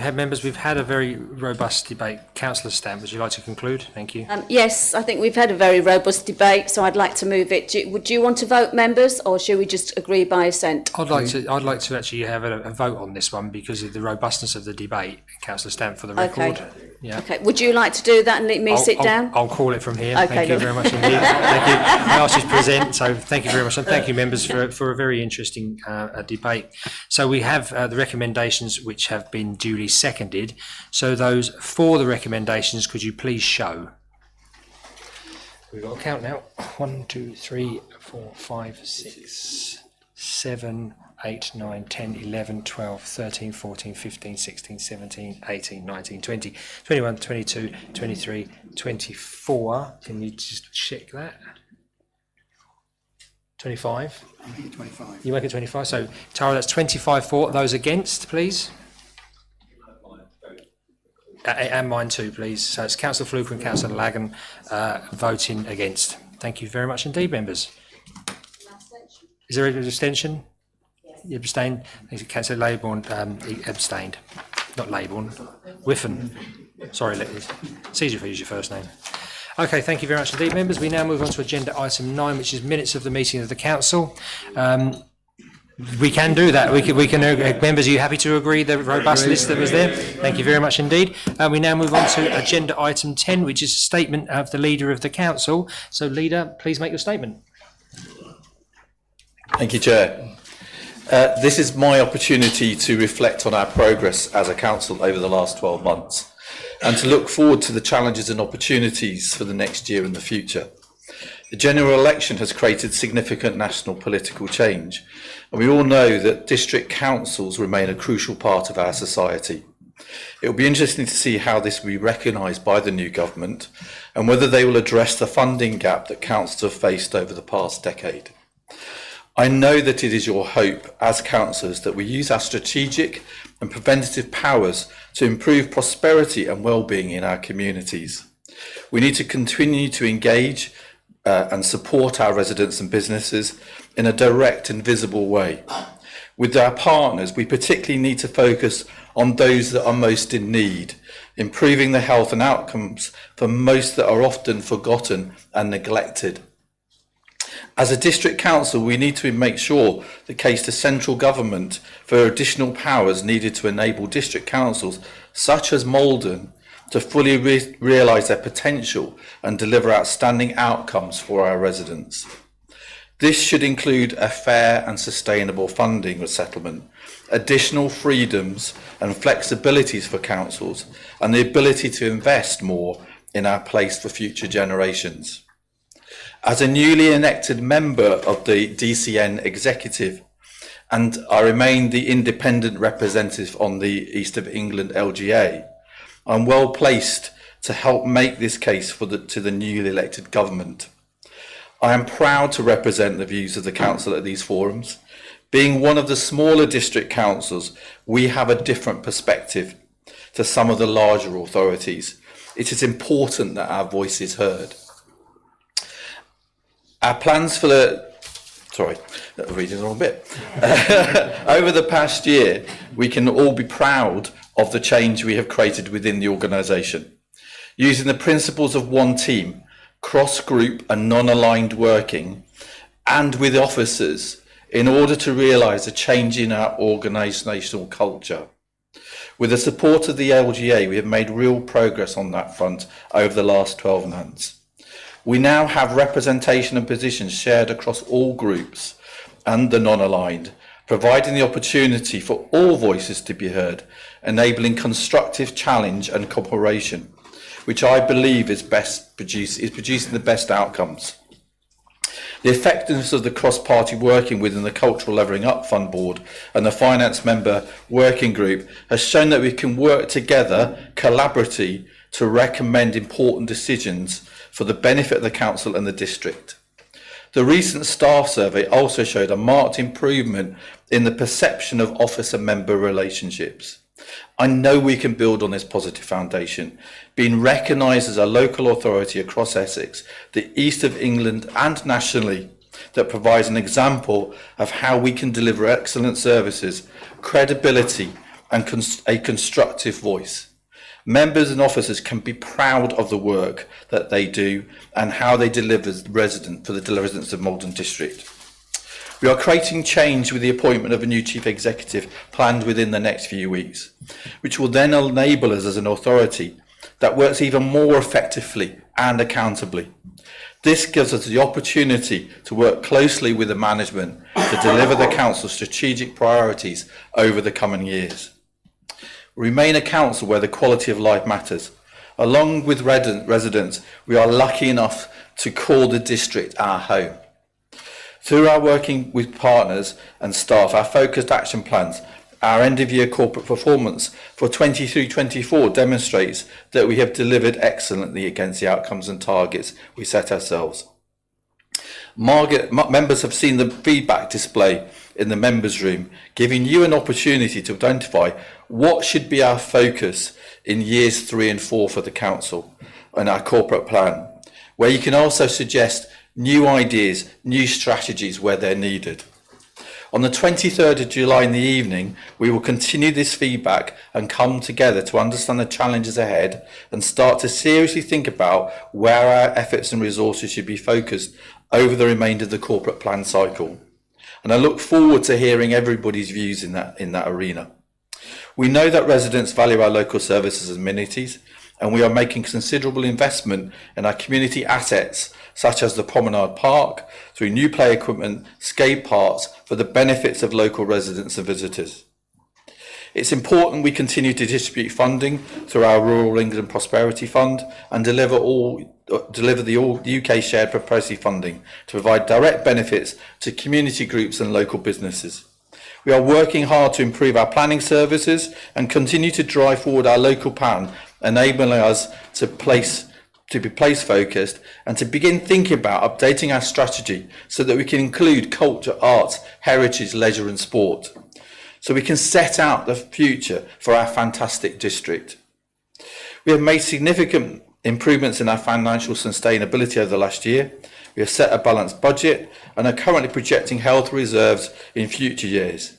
had a very robust debate. Councillor Stamp, would you like to conclude? Thank you. Yes, I think we've had a very robust debate, so I'd like to move it. Do you want to vote, members, or should we just agree by assent? I'd like to actually have a vote on this one because of the robustness of the debate. Councillor Stamp, for the record. Okay. Yeah. Okay. Would you like to do that and let me sit down? I'll call it from here. Okay, Thank you very much indeed. Thank you. I asked you to present, so thank you very much. And thank you, members, for a very interesting debate. So we have the recommendations which have been duly seconded. So those for the recommendations, could you please show? We've got a count now. 1, 2, 3, 4, 5, 6, 7, 8, 9, 10, 11, 12, 13, 14, 15, 16, 17, 18, 19, 20, 21, 22, 23, 24. Can you just check that? 25? I think 25. You make it 25. So, Tara, that's 25 for. Those against, please. And mine too, please. So it's Councillor Fluker and Councillor Lagan voting against. Thank you very much indeed, members. Is there an abstention? Yes. You abstained? Councillor Laybourne abstained. Not Laybourne. Whiffen. Sorry, it's easier if I use your first name. Okay, thank you very much indeed, members. We now move on to agenda item 9, which is minutes of the meeting of the council. We can do that. We can. Members, are you happy to agree the robust list that was there? Thank you very much indeed. We now move on to agenda item 10, which is a statement of the leader of the council. So, leader, please make your statement. Thank you, Chair. This is my opportunity to reflect on our progress as a council over the last 12 months and to look forward to the challenges and opportunities for the next year and the future. The general election has created significant national political change, and we all know that district councils remain a crucial part of our society. It will be interesting to see how this will be recognised by the new government and whether they will address the funding gap that councils have faced over the past decade. I know that it is your hope as councillors that we use our strategic and preventative powers to improve prosperity and well-being in our communities. We need to continue to engage and support our residents and businesses in a direct and visible way. With our partners, we particularly need to focus on those that are most in need, improving the health and outcomes for most that are often forgotten and neglected. As a district council, we need to make sure the case to central government for additional powers needed to enable district councils, such as Maldon, to fully realise their potential and deliver outstanding outcomes for our residents. This should include a fair and sustainable funding resettlement, additional freedoms and flexibilities for councils, and the ability to invest more in our place for future generations. As a newly elected member of the DCN executive, and I remain the independent representative on the East of England LGA, I'm well placed to help make this case to the newly elected government. I am proud to represent the views of the council at these forums. Being one of the smaller district councils, we have a different perspective to some of the larger authorities. It is important that our voice is heard. Our plans for reading the wrong bit. Over the past year, we can all be proud of the change we have created within the organisation. Using the principles of one team, cross-group and non-aligned working, and with officers, in order to realise a change in our organisational culture. With the support of the LGA, we have made real progress on that front over the last 12 months. We now have representation and positions shared across all groups and the non-aligned, providing the opportunity for all voices to be heard, enabling constructive challenge and cooperation, which I believe is producing the best outcomes. The effectiveness of the cross-party working within the Cultural Levelling Up Fund Board and the Finance Member Working Group has shown that we can work together collaboratively to recommend important decisions for the benefit of the council and the district. The recent staff survey also showed a marked improvement in the perception of officer-member relationships. I know we can build on this positive foundation, being recognised as a local authority across Essex, the East of England and nationally, that provides an example of how we can deliver excellent services, credibility and a constructive voice. Members and officers can be proud of the work that they do and how they deliver for the residents of Maldon District. We are creating change with the appointment of a new chief executive planned within the next few weeks, which will then enable us as an authority that works even more effectively and accountably. This gives us the opportunity to work closely with the management to deliver the council's strategic priorities over the coming years. Remain a council where the quality of life matters. Along with residents, we are lucky enough to call the district our home. Through our working with partners and staff, our focused action plans, our end-of-year corporate performance for 23-24 demonstrates that we have delivered excellently against the outcomes and targets we set ourselves. Members have seen the feedback display in the members' room, giving you an opportunity to identify what should be our focus in years 3 and 4 for the council and our corporate plan, where you can also suggest new ideas, new strategies where they're needed. On the 23rd of July in the evening, we will continue this feedback and come together to understand the challenges ahead and start to seriously think about where our efforts and resources should be focused over the remainder of the corporate plan cycle. And I look forward to hearing everybody's views in that arena. We know that residents value our local services and amenities, and we are making considerable investment in our community assets, such as the Promenade Park, through new play equipment, skate parks, for the benefits of local residents and visitors. It's important we continue to distribute funding through our Rural England Prosperity Fund and deliver the all UK shared prosperity funding to provide direct benefits to community groups and local businesses. We are working hard to improve our planning services and continue to drive forward our local plan, enabling us to be place focused and to begin thinking about updating our strategy so that we can include culture, arts, heritage, leisure and sport, so we can set out the future for our fantastic district. We have made significant improvements in our financial sustainability over the last year. We have set a balanced budget and are currently projecting health reserves in future years.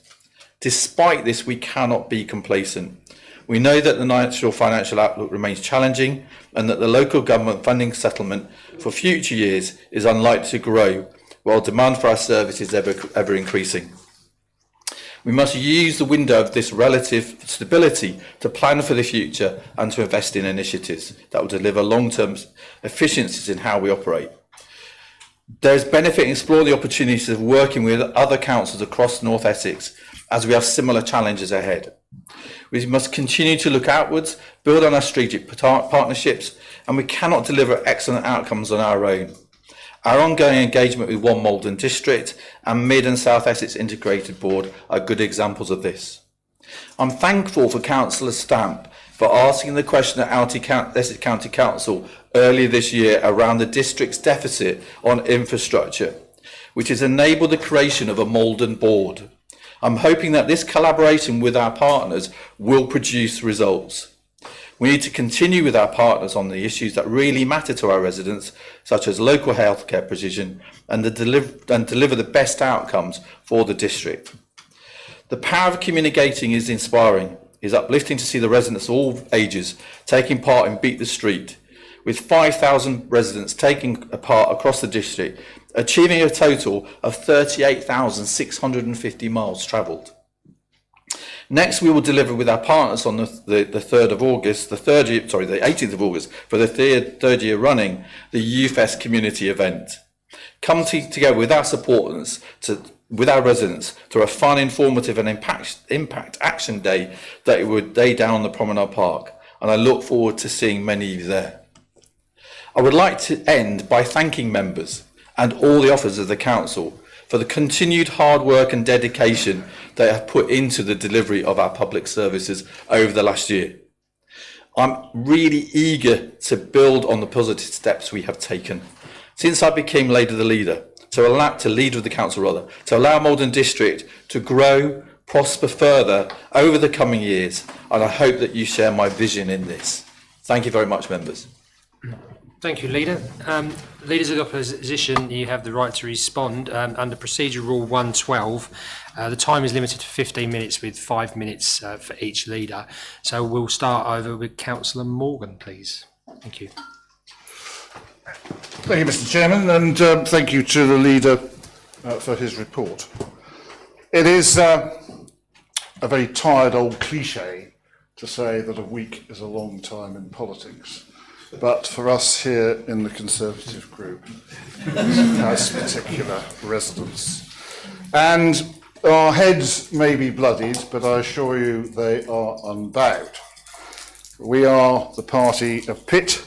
Despite this, we cannot be complacent. We know that the national financial outlook remains challenging and that the local government funding settlement for future years is unlikely to grow, while demand for our services is ever increasing. We must use the window of this relative stability to plan for the future and to invest in initiatives that will deliver long-term efficiencies in how we operate. There is benefit in exploring the opportunities of working with other councils across North Essex as we have similar challenges ahead. We must continue to look outwards, build on our strategic partnerships, and we cannot deliver excellent outcomes on our own. Our ongoing engagement with One Maldon District and Mid and South Essex Integrated Board are good examples of this. I'm thankful for Councillor Stamp for asking the question at Essex County Council earlier this year around the district's deficit on infrastructure, which has enabled the creation of a Maldon board. I'm hoping that this collaboration with our partners will produce results. We need to continue with our partners on the issues that really matter to our residents, such as local healthcare provision, and deliver the best outcomes for the district. The power of communicating is inspiring. It is uplifting to see the residents of all ages taking part in Beat the Street, with 5,000 residents taking part across the district, achieving a total of 38,650 miles travelled. Next, we will deliver with our partners on the 3rd of August, the 18th of August, for the third year running, the UFest community event. Come together with our supporters, with our residents, through a fun, informative and impact action day that would day down the Promenade Park, and I look forward to seeing many of you there. I would like to end by thanking members and all the officers of the council for the continued hard work and dedication they have put into the delivery of our public services over the last year. I'm really eager to build on the positive steps we have taken since I became leader of the council, to allow Maldon District to grow, prosper further over the coming years, and I hope that you share my vision in this. Thank you very much, members. Thank you, Leader. Leaders of the Opposition, you have the right to respond under Procedure Rule 112. The time is limited to 15 minutes with 5 minutes for each leader. So we'll start over with Councillor Morgan, please. Thank you. Thank you, Mr. Chairman, and thank you to the leader for his report. It is a very tired old cliche to say that a week is a long time in politics. But for us here in the Conservative group, it has particular resonance. And our heads may be bloodied, but I assure you they are unbowed. We are the party of Pitt,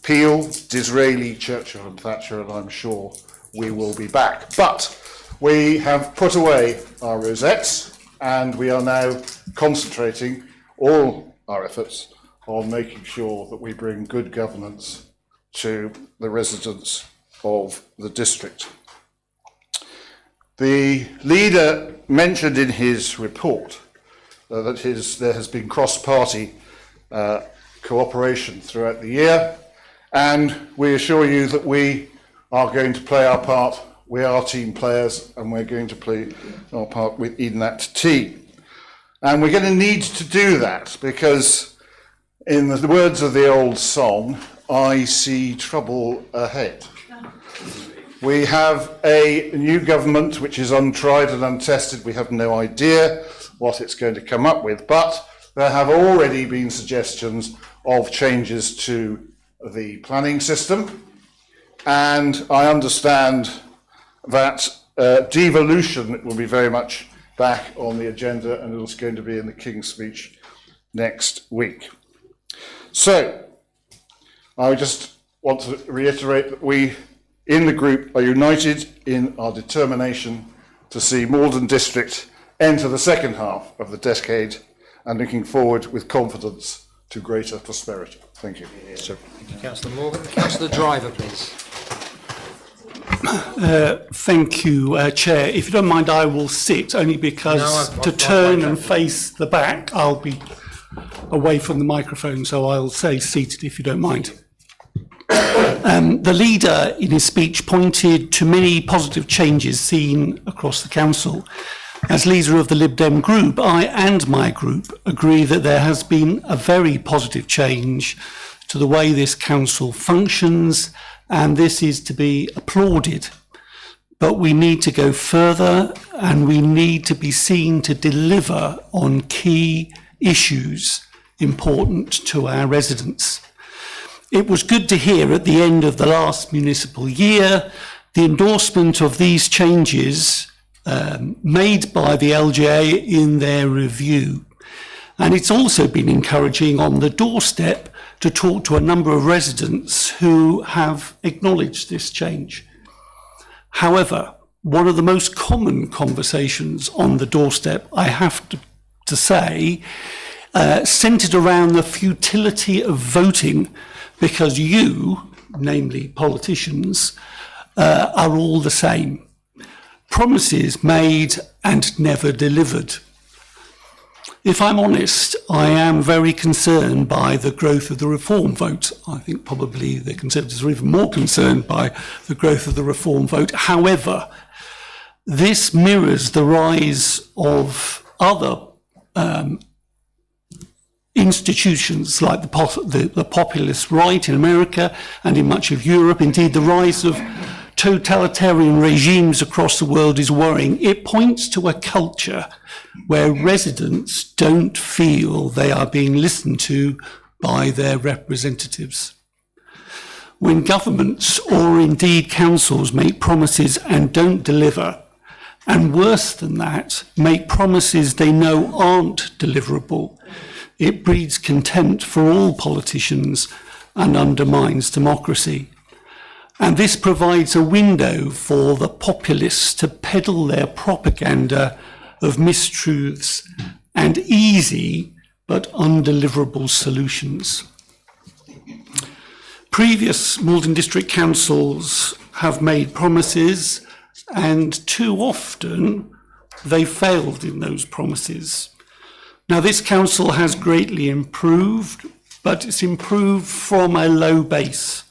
Peel, Disraeli, Churchill and Thatcher, and I'm sure we will be back. But We have put away our rosettes and we are now concentrating all our efforts on making sure that we bring good governance to the residents of the district. The leader mentioned in his report that there has been cross-party cooperation throughout the year, and we assure you that we are going to play our part. We are team players and we're going to play our part within that team. And we're going to need to do that because, in the words of the old song, I see trouble ahead. We have a new government which is untried and untested. We have no idea what it's going to come up with, but there have already been suggestions of changes to the planning system, and I understand that devolution will be very much back on the agenda, and it's going to be in the King's Speech next week. So, I just want to reiterate that we in the group are united in our determination to see Maldon District enter the second half of the decade and looking forward with confidence to greater prosperity. Thank you. Thank you, Councillor Morgan. Councillor Driver, please. Thank you, Chair. If you don't mind, I will sit, only because to turn and face the back, I'll be away from the microphone, so I'll say seated if you don't mind. The leader in his speech pointed to many positive changes seen across the council. As leader of the Lib Dem group, I and my group agree that there has been a very positive change to the way this council functions, and this is to be applauded. But we need to go further, and we need to be seen to deliver on key issues important to our residents. It was good to hear at the end of the last municipal year the endorsement of these changes made by the LGA in their review. And it's also been encouraging on the doorstep to talk to a number of residents who have acknowledged this change. However, one of the most common conversations on the doorstep, I have to say, centred around the futility of voting because you, namely politicians, are all the same. Promises made and never delivered. If I'm honest, I am very concerned by the growth of the reform vote. I think probably the Conservatives are even more concerned by the growth of the reform vote. However, this mirrors the rise of other institutions like the populist right in America and in much of Europe. Indeed, the rise of totalitarian regimes across the world is worrying. It points to a culture where residents don't feel they are being listened to by their representatives. When governments or indeed councils make promises and don't deliver, and worse than that, make promises they know aren't deliverable, it breeds contempt for all politicians and undermines democracy. And this provides a window for the populists to peddle their propaganda of mistruths and easy but undeliverable solutions. Previous Maldon District Councils have made promises, and too often they failed in those promises. Now, this council has greatly improved, but it's improved from a low base.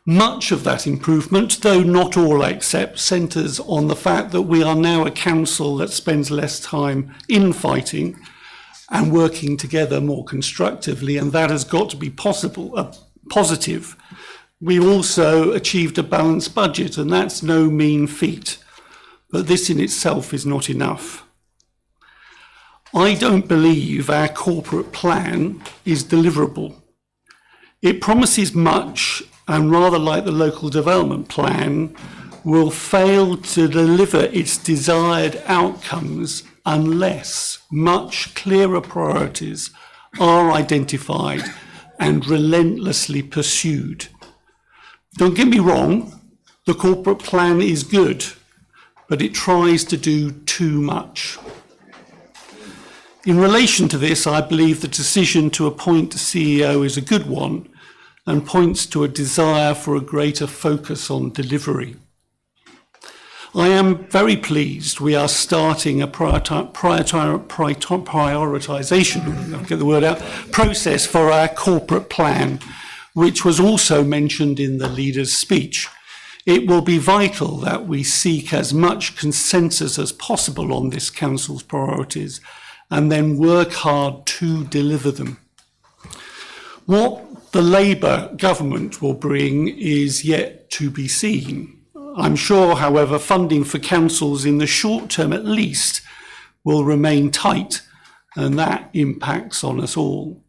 Much of that improvement, though not all I accept, centres on the fact that we are now a council that spends less time infighting and working together more constructively, and that has got to be positive. We also achieved a balanced budget, and that's no mean feat, but this in itself is not enough. I don't believe our corporate plan is deliverable. It promises much, and rather like the local development plan, will fail to deliver its desired outcomes unless much clearer priorities are identified and relentlessly pursued. Don't get me wrong, the corporate plan is good, but it tries to do too much. In relation to this, I believe the decision to appoint a CEO is a good one and points to a desire for a greater focus on delivery. I am very pleased we are starting a prioritisation, I'll get the word out, process for our corporate plan, which was also mentioned in the leader's speech. It will be vital that we seek as much consensus as possible on this council's priorities and then work hard to deliver them. What the Labour government will bring is yet to be seen. I'm sure, however, funding for councils in the short term at least will remain tight, and that impacts on us all.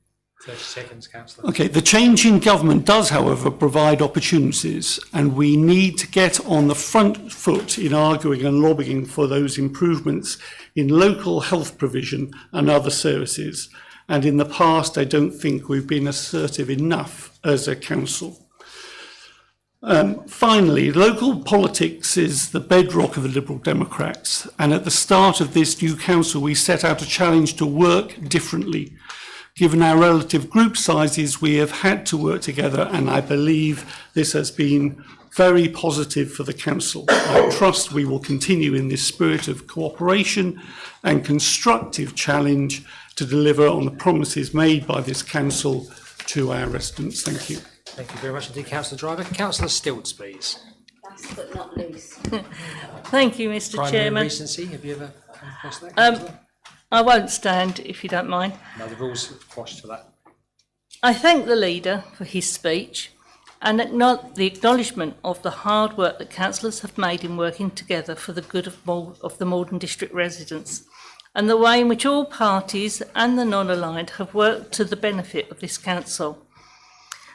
30 seconds, Councillor. Okay, the change in government does, however, provide opportunities, and we need to get on the front foot in arguing and lobbying for those improvements in local health provision and other services. And in the past, I don't think we've been assertive enough as a council. Finally, local politics is the bedrock of the Liberal Democrats, and at the start of this new council, we set out a challenge to work differently. Given our relative group sizes, we have had to work together, and I believe this has been very positive for the council. I trust we will continue in this spirit of cooperation and constructive challenge to deliver on the promises made by this council to our residents. Thank you. Thank you very much indeed, Councillor Driver. Councillor Stilts, please. Last but not least. Thank you, Mr. Primary Chairman. recency, have you ever come across that, Councillor? I won't stand, if you don't mind. No, the rules are quashed for that. I thank the leader for his speech and the acknowledgement of the hard work that councillors have made in working together for the good of the Maldon District residents, and the way in which all parties and the non-aligned have worked to the benefit of this council.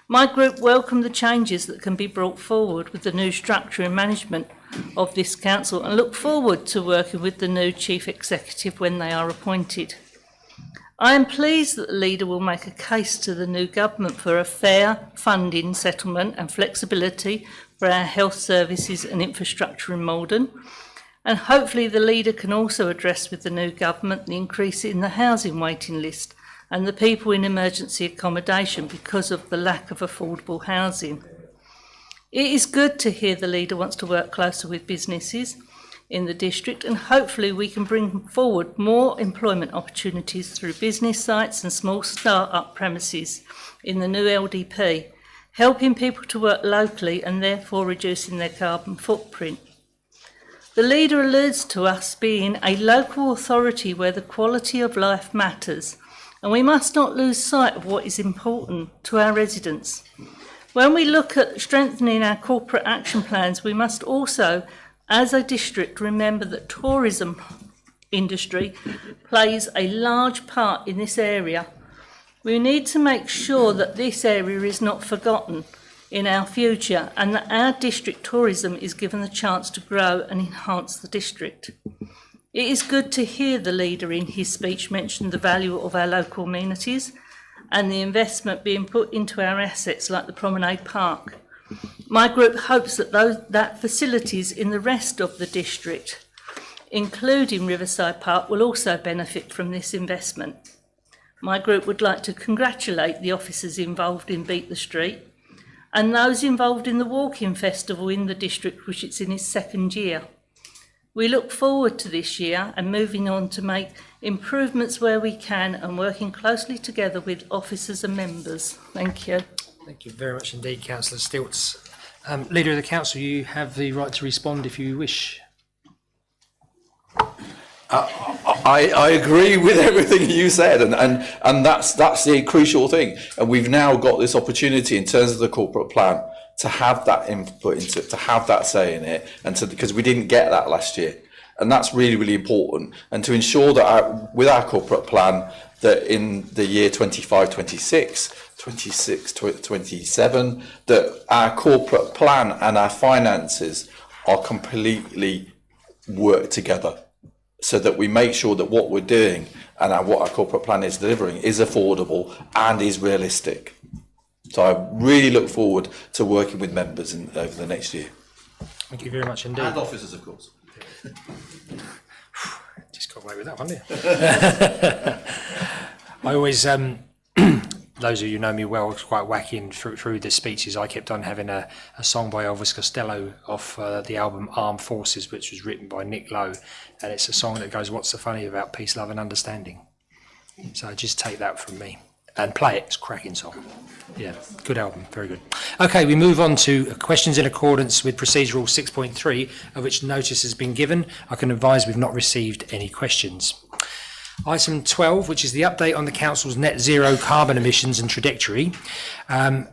My group welcome the changes that can be brought forward with the new structure and management of this council and look forward to working with the new Chief Executive when they are appointed. I am pleased that the leader will make a case to the new government for a fair funding settlement and flexibility for our health services and infrastructure in Maldon. And hopefully the leader can also address with the new government the increase in the housing waiting list and the people in emergency accommodation because of the lack of affordable housing. It is good to hear the leader wants to work closer with businesses in the district, and hopefully we can bring forward more employment opportunities through business sites and small start-up premises in the new LDP, helping people to work locally and therefore reducing their carbon footprint. The leader alludes to us being a local authority where the quality of life matters, and we must not lose sight of what is important to our residents. When we look at strengthening our corporate action plans, we must also, as a district, remember that tourism industry plays a large part in this area. We need to make sure that this area is not forgotten in our future and that our district tourism is given the chance to grow and enhance the district. It is good to hear the leader in his speech mention the value of our local amenities and the investment being put into our assets like the Promenade Park. My group hopes that facilities in the rest of the district, including Riverside Park, will also benefit from this investment. My group would like to congratulate the officers involved in Beat the Street and those involved in the Walking Festival in the district, which it's in its second year. We look forward to this year and moving on to make improvements where we can and working closely together with officers and members. Thank you. Thank you very much indeed, Councillor Stilts. Leader of the Council, you have the right to respond if you wish. I agree with everything you said, and that's the crucial thing. And we've now got this opportunity in terms of the corporate plan to have that input into it, to have that say in it, and because we didn't get that last year, and that's really, really important. And to ensure that with our corporate plan, that in the year 25, 26, 27, that our corporate plan and our finances are completely worked together, so that we make sure that what we're doing and what our corporate plan is delivering is affordable and is realistic. So I really look forward to working with members over the next year. Thank you very much indeed. And officers, of course. Just got away with that one, didn't I? I always, those of you who know me well, it's quite wacky, and through the speeches I kept on having a song by Elvis Costello off the album Armed Forces, which was written by Nick Lowe, and it's a song that goes, "What's so funny about peace, love and understanding?" So just take that from me and play it. It's a cracking song. Yeah, good album, very good. Okay, we move on to questions in accordance with Procedural 6.3, of which notice has been given. I can advise we've not received any questions. Item 12, which is the update on the Council's net zero carbon emissions and trajectory.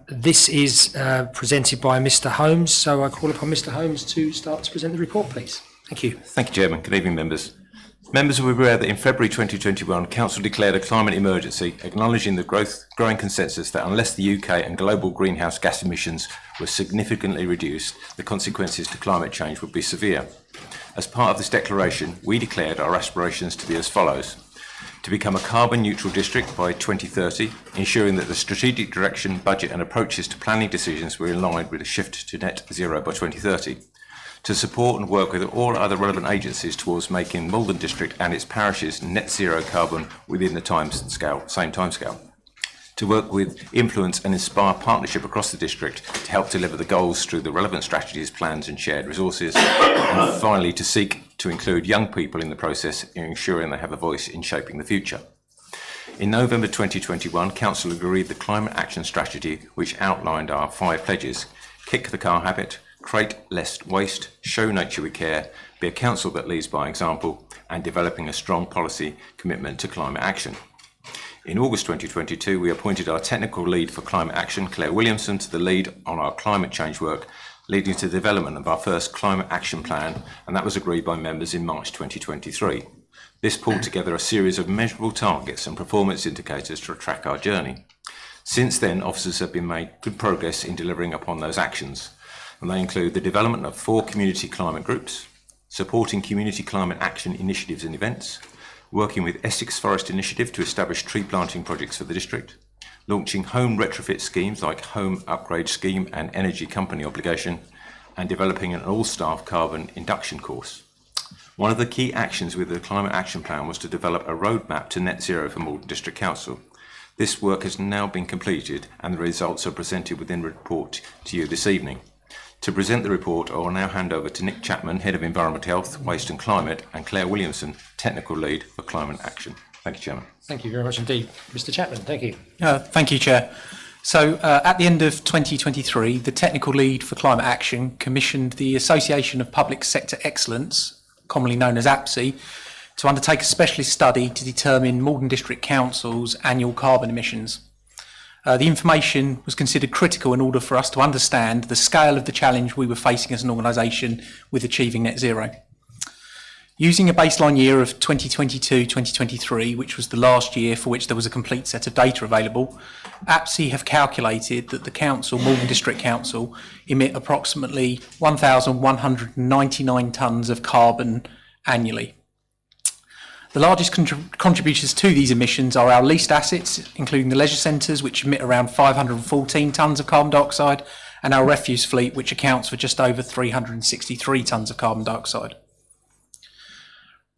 This is presented by Mr. Holmes, so I call upon Mr. Holmes to start to present the report, please. Thank you. Thank you, Chairman. Good evening, members. Members will be aware that in February 2021, Council declared a climate emergency, acknowledging the growing consensus that unless the UK and global greenhouse gas emissions were significantly reduced, the consequences to climate change would be severe. As part of this declaration, we declared our aspirations to be as follows: to become a carbon neutral district by 2030, ensuring that the strategic direction, budget and approaches to planning decisions were in line with a shift to net zero by 2030. To support and work with all other relevant agencies towards making Maldon District and its parishes net zero carbon within the same timescale. To work with, influence and inspire partnership across the district to help deliver the goals through the relevant strategies, plans and shared resources. And finally, to seek to include young people in the process in ensuring they have a voice in shaping the future. In November 2021, Council agreed the Climate Action Strategy, which outlined our 5 pledges: kick the car habit, create less waste, show nature we care, be a council that leads by example, and developing a strong policy commitment to climate action. In August 2022, we appointed our technical lead for climate action, Claire Williamson, to the lead on our climate change work, leading to the development of our first climate action plan, and that was agreed by members in March 2023. This pulled together a series of measurable targets and performance indicators to track our journey. Since then, officers have been made good progress in delivering upon those actions, and they include the development of 4 community climate groups, supporting community climate action initiatives and events, working with Essex Forest Initiative to establish tree planting projects for the district, launching home retrofit schemes like Home Upgrade Scheme and Energy Company Obligation, and developing an all-staff carbon induction course. One of the key actions with the Climate Action Plan was to develop a roadmap to net zero for Maldon District Council. This work has now been completed and the results are presented within the report to you this evening. To present the report, I will now hand over to Nick Chapman, Head of Environment Health, Waste and Climate, and Claire Williamson, Technical Lead for Climate Action. Thank you, Chairman. Thank you very much indeed. Mr. Chapman, thank you. Thank you, Chair. So at the end of 2023, the Technical Lead for Climate Action commissioned the Association of Public Sector Excellence, commonly known as APSI, to undertake a specialist study to determine Maldon District Council's annual carbon emissions. The information was considered critical in order for us to understand the scale of the challenge we were facing as an organisation with achieving net zero. Using a baseline year of 2022-2023, which was the last year for which there was a complete set of data available, APSI have calculated that the council, Maldon District Council, emit approximately 1,199 tonnes of carbon annually. The largest contributors to these emissions are our leased assets, including the leisure centres, which emit around 514 tonnes of carbon dioxide, and our refuse fleet, which accounts for just over 363 tonnes of carbon dioxide.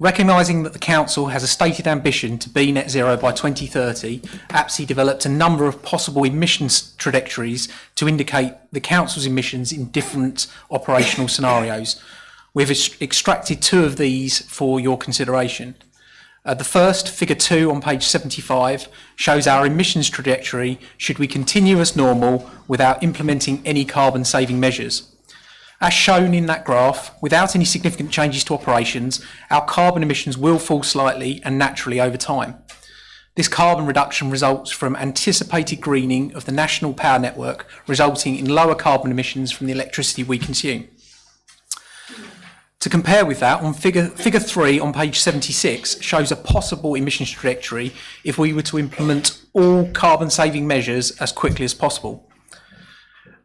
Recognising that the Council has a stated ambition to be net zero by 2030, APSI developed a number of possible emissions trajectories to indicate the Council's emissions in different operational scenarios. We've extracted 2 of these for your consideration. The first, figure 2 on page 75, shows our emissions trajectory should we continue as normal without implementing any carbon saving measures. As shown in that graph, without any significant changes to operations, our carbon emissions will fall slightly and naturally over time. This carbon reduction results from anticipated greening of the national power network, resulting in lower carbon emissions from the electricity we consume. To compare with that, on figure 3 on page 76 shows a possible emissions trajectory if we were to implement all carbon saving measures as quickly as possible.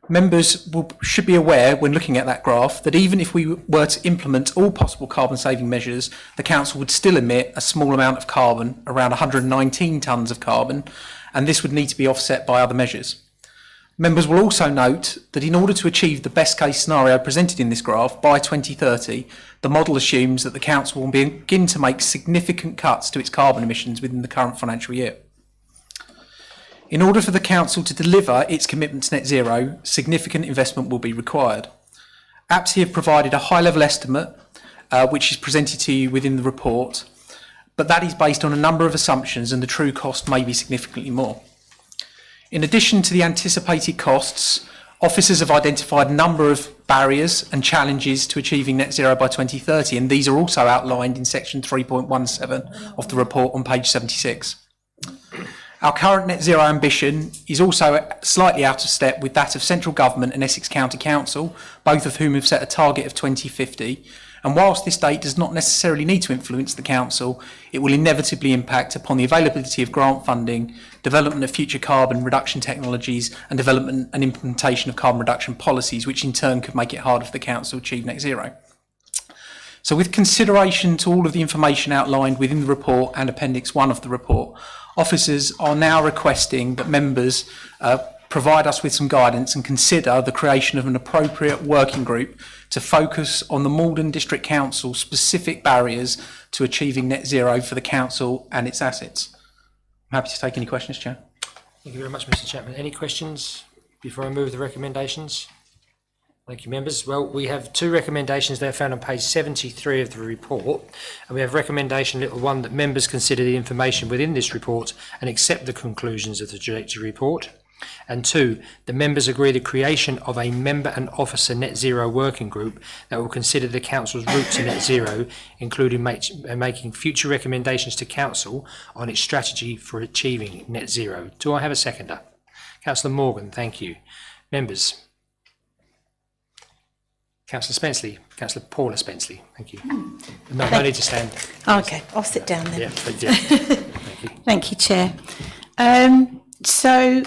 Members should be aware when looking at that graph that even if we were to implement all possible carbon saving measures, the Council would still emit a small amount of carbon, around 119 tonnes of carbon, and this would need to be offset by other measures. Members will also note that in order to achieve the best case scenario presented in this graph by 2030, the model assumes that the council will begin to make significant cuts to its carbon emissions within the current financial year. In order for the council to deliver its commitment to net zero, significant investment will be required. APSI have provided a high-level estimate, which is presented to you within the report, but that is based on a number of assumptions and the true cost may be significantly more. In addition to the anticipated costs, officers have identified a number of barriers and challenges to achieving net zero by 2030, and these are also outlined in section 3.17 of the report on page 76. Our current net zero ambition is also slightly out of step with that of central government and Essex County Council, both of whom have set a target of 2050. And whilst this date does not necessarily need to influence the council, it will inevitably impact upon the availability of grant funding, development of future carbon reduction technologies, and development and implementation of carbon reduction policies, which in turn could make it harder for the council to achieve net zero. So with consideration to all of the information outlined within the report and Appendix 1 of the report, officers are now requesting that members provide us with some guidance and consider the creation of an appropriate working group to focus on the Maldon District Council's specific barriers to achieving net zero for the council and its assets. I'm happy to take any questions, Chair. Thank you very much, Mr. Chapman. Any questions before I move the recommendations? Thank you, members. Well, we have two recommendations there found on page 73 of the report, and we have recommendation little one that members consider the information within this report and accept the conclusions of the trajectory report. And two, the members agree the creation of a member and officer net zero working group that will consider the council's route to net zero, including making future recommendations to council on its strategy for achieving net zero. Do I have a seconder? Councillor Morgan, thank you. Members. Councillor Spenceley, Councillor Paula Spenceley, thank you. No need to stand. Okay, I'll sit down then. Yeah, please, yeah. Thank you. Thank you, Chair. So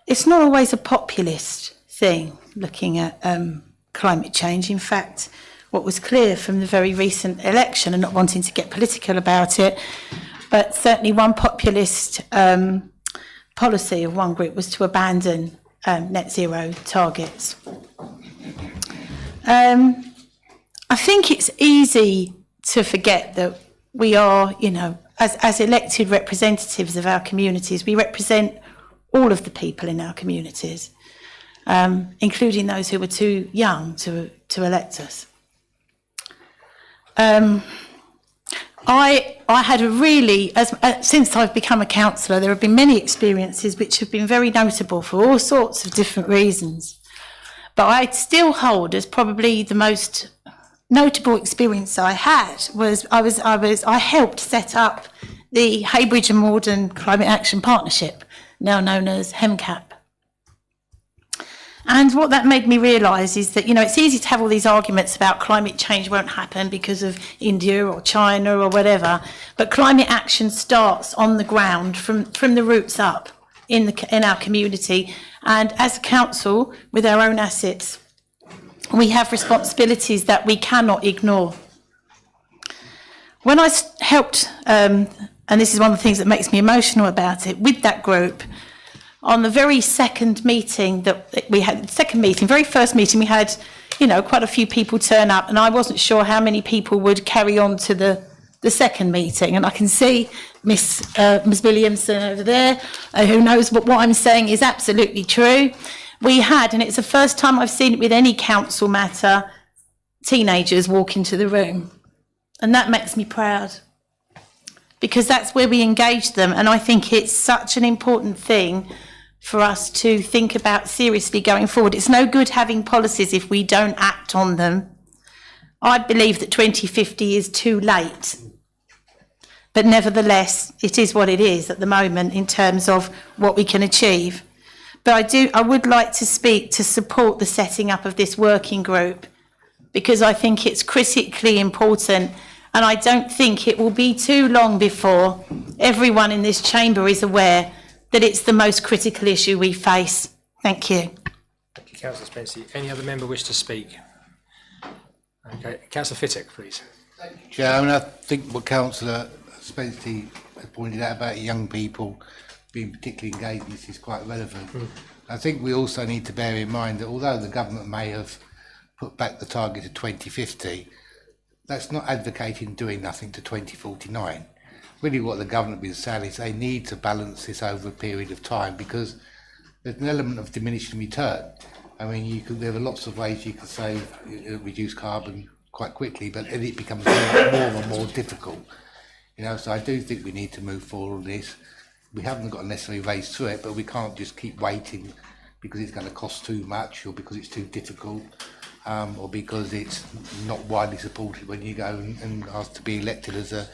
it's not always a populist thing looking at climate change. In fact, what was clear from the very recent election, and not wanting to get political about it, but certainly one populist policy of one group was to abandon net zero targets. I think it's easy to forget that we are, you know, as elected representatives of our communities, we represent all of the people in our communities, including those who were too young to elect us. I had a really, since I've become a councillor, there have been many experiences which have been very notable for all sorts of different reasons. But I still hold as probably the most notable experience I had was I helped set up the Heybridge and Maldon Climate Action Partnership, now known as HEMCAP. And what that made me realise is that, you know, it's easy to have all these arguments about climate change won't happen because of India or China or whatever, but climate action starts on the ground from the roots up in our community. And as a council, with our own assets, we have responsibilities that we cannot ignore. When I helped, and this is one of the things that makes me emotional about it, with that group, on the very second meeting that we had, very first meeting, we had, you know, quite a few people turn up, and I wasn't sure how many people would carry on to the second meeting. And I can see Miss Williamson over there, who knows what I'm saying is absolutely true. We had, and it's the first time I've seen it with any council matter, teenagers walk into the room. And that makes me proud, because that's where we engage them. And I think it's such an important thing for us to think about seriously going forward. It's no good having policies if we don't act on them. I believe that 2050 is too late. But nevertheless, it is what it is at the moment in terms of what we can achieve. But I would like to speak to support the setting up of this working group, because I think it's critically important, and I don't think it will be too long before everyone in this chamber is aware that it's the most critical issue we face. Thank you. Thank you, Councillor Spencer. Any other member wish to speak? Okay, Councillor Fittock, please. Chair, I think what Councillor Spencer has pointed out about young people being particularly engaged in this is quite relevant. I think we also need to bear in mind that although the government may have put back the target to 2050, that's not advocating doing nothing to 2049. Really what the government has been saying is they need to balance this over a period of time because there's an element of diminishing return. I mean, there are lots of ways you can save, reduce carbon quite quickly, but then it becomes more and more difficult. You know, so I do think we need to move forward on this. We haven't got to necessarily race through it, but we can't just keep waiting because it's going to cost too much or because it's too difficult or because it's not widely supported when you go and ask to be elected as a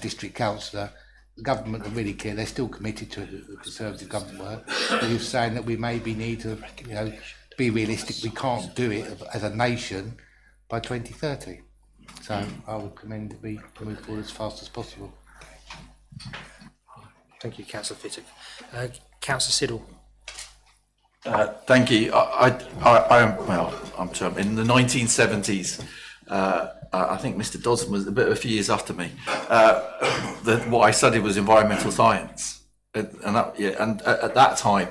district councillor. The government are really clear, they're still committed to the Conservative government work. They're saying that we maybe need to, you know, be realistic, we can't do it as a nation by 2030. So I would recommend that we move forward as fast as possible. Thank you, Councillor Fittock. Councillor Siddle. Thank you. I'm sorry, in the 1970s, I think Mr. Dodson was a few years after me. What I studied was environmental science, and at that time,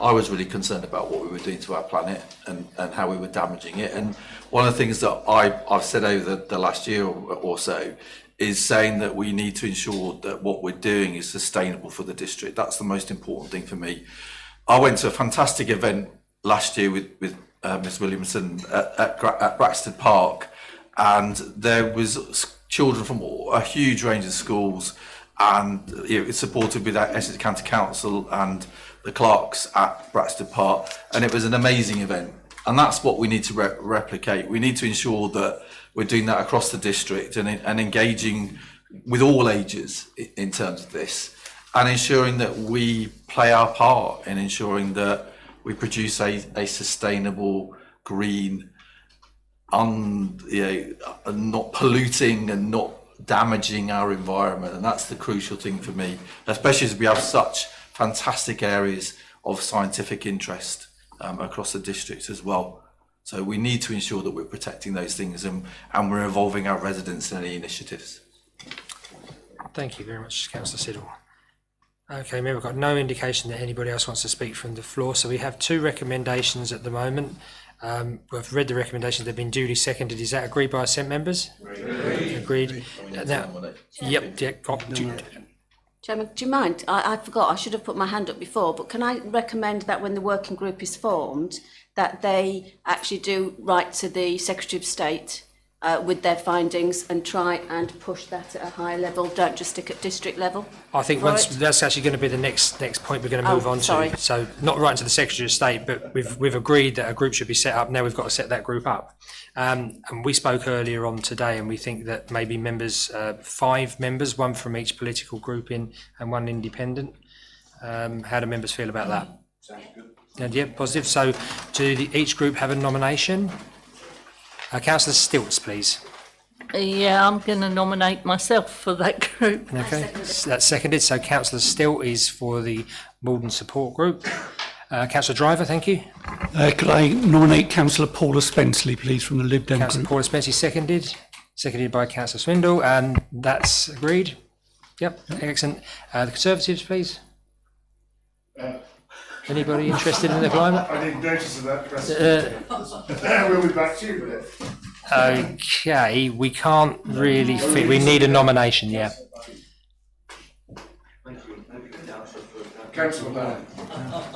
I was really concerned about what we were doing to our planet and how we were damaging it. And one of the things that I've said over the last year or so is saying that we need to ensure that what we're doing is sustainable for the district. That's the most important thing for me. I went to a fantastic event last year with Ms. Williamson at Braxton Park, and there was children from a huge range of schools, and it's supported with Essex County Council and the clerks at Braxton Park, and it was an amazing event. And that's what we need to replicate. We need to ensure that we're doing that across the district and engaging with all ages in terms of this, and ensuring that we play our part in ensuring that we produce a sustainable, green, not polluting and not damaging our environment. And that's the crucial thing for me, especially as we have such fantastic areas of scientific interest across the district as well. So we need to ensure that we're protecting those things and we're involving our residents in any initiatives. Thank you very much, Councillor Siddle. Okay, we've got no indication that anybody else wants to speak from the floor, so we have two recommendations at the moment. We've read the recommendations, they've been duly seconded. Is that agreed by assent members? Agreed. Now, Chairman, do you mind? I forgot, I should have put my hand up before, but can I recommend that when the working group is formed, that they actually do write to the Secretary of State with their findings and try and push that at a higher level, don't just stick at district level? I think that's actually going to be the next point we're going to move on to. So not writing to the Secretary of State, but we've agreed that a group should be set up. Now we've got to set that group up. And we spoke earlier on today, and we think that maybe members, 5 members, 1 from each political group and 1 independent. How do members feel about that? Sounds good. And yeah, positive. So do each group have a nomination? Councillor Stilts, please. Yeah, I'm going to nominate myself for that group. Okay, that's seconded. So Councillor Stilt is for the Maldon support group. Councillor Driver, thank you. Could I nominate Councillor Paula Spenceley, please, from the Lib Dem Councillor group? Paula Spenceley, seconded by Councillor Swindle, and that's agreed. Yep, excellent. The Conservatives, please. Anybody interested in the climate? I didn't notice that question. We'll be back to you with it. Okay, we can't really fit. We need a nomination, yeah. Councillor Bowen.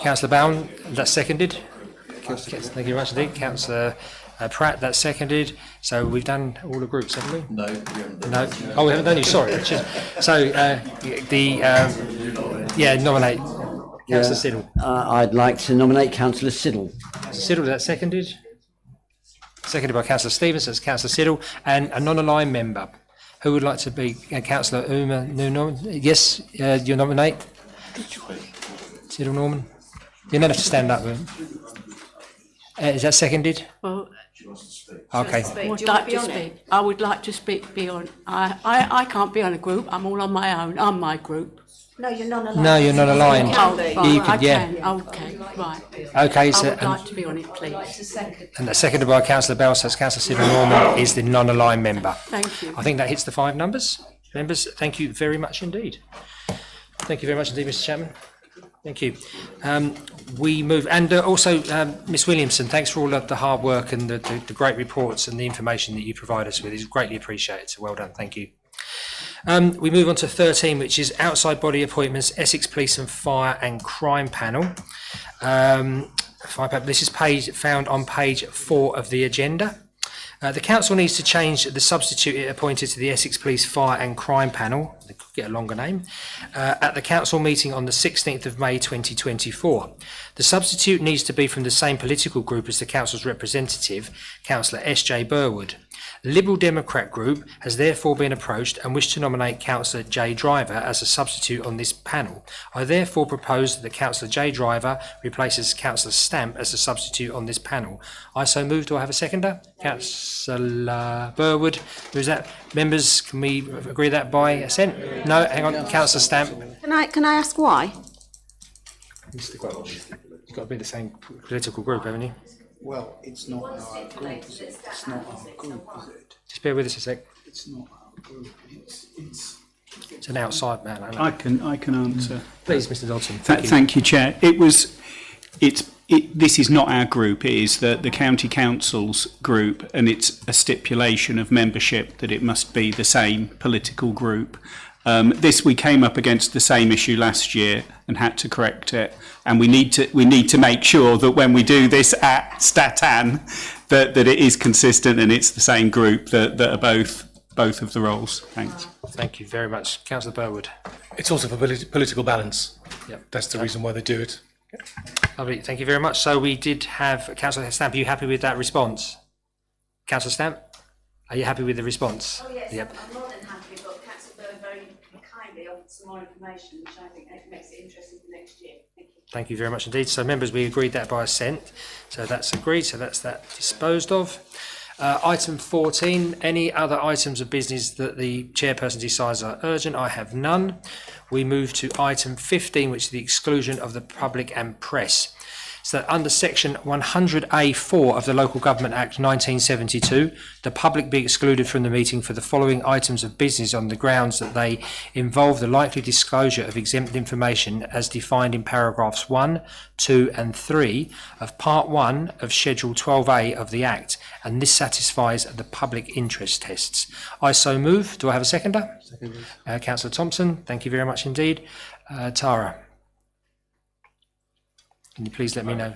Councillor Bowen, that's seconded. Thank you very much indeed. Councillor Pratt, that's seconded. So we've done all the groups, haven't we? No, we haven't. No. Oh, we haven't done you. Sorry, Richard. So nominate Councillor Siddle. I'd like to nominate Councillor Siddle. Siddle, that's seconded. Seconded by Councillor Stevens, that's Councillor Siddle, and a non-aligned member. Who would like to be Councillor Uma Noonan? Yes, you nominate. Siddle Norman. You don't have to stand up. Is that seconded? Well, okay. I would like to speak beyond. I can't be on a group. I'm all on my own. I'm my group. No, you're not aligned. No, you're not aligned. You could, yeah. Okay, right. Okay, so I would like to be on it, please. And that's seconded by Councillor Bell, so Councillor Siddle Norman is the non-aligned member. Thank you. I think that hits the 5 numbers. Members, thank you very much indeed. Thank you very much indeed, Mr. Chairman. Thank you. We move, and also Ms Williamson, thanks for all of the hard work and the great reports and the information that you provide us with. It's greatly appreciated, so well done, thank you. We move on to 13, which is outside body appointments, Essex Police and Fire and Crime Panel. This is found on page 4 of the agenda. The council needs to change the substitute it appointed to the Essex Police Fire and Crime Panel, they could get a longer name, at the council meeting on the 16th of May 2024. The substitute needs to be from the same political group as the council's representative, Councillor S.J. Burwood. The Liberal Democrat group has therefore been approached and wished to nominate Councillor J. Driver as a substitute on this panel. I therefore propose that Councillor J. Driver replaces Councillor Stamp as a substitute on this panel. I so move. Do I have a seconder? Councillor Burwood. Who's that? Members, can we agree that by assent? No, hang on. Councillor Stamp. Can I ask why? Mr. Welch. You've got to be the same political group, haven't you? Well, it's not our group, is it? It's not our group, is it? Just bear with us a sec. It's not our group. It's an outside matter. I can answer. Please, Mr. Dodson. Thank you, Chair. This is not our group. It is the County Council's group, and it's a stipulation of membership that it must be the same political group. We came up against the same issue last year and had to correct it, and we need to make sure that when we do this at Statan that it is consistent and it's the same group that are both of the roles. Thanks. Thank you very much, Councillor Burwood. It's also for political balance. Yep. That's the reason why they do it. Lovely. Thank you very much. So we did have Councillor Stamp. Are you happy with that response? Councillor Stamp, are you happy with the response? Oh yes, yep. I'm more than happy, but Councillor Burwood very kindly offered some more information, which I think makes it interesting for next year. Thank you. Thank you very much indeed. So members, we agreed that by assent. So that's agreed. So that's that disposed of. Item 14, any other items of business that the chairperson decides are urgent? I have none. We move to item 15, which is the exclusion of the public and press. So that under section 100A4 of the Local Government Act 1972, the public be excluded from the meeting for the following items of business on the grounds that they involve the likely disclosure of exempt information as defined in paragraphs 1, 2 and 3 of Part 1 of Schedule 12A of the Act, and this satisfies the public interest tests. I so move. Do I have a seconder? Councillor Thompson, thank you very much indeed. Tara. Can you please let me know?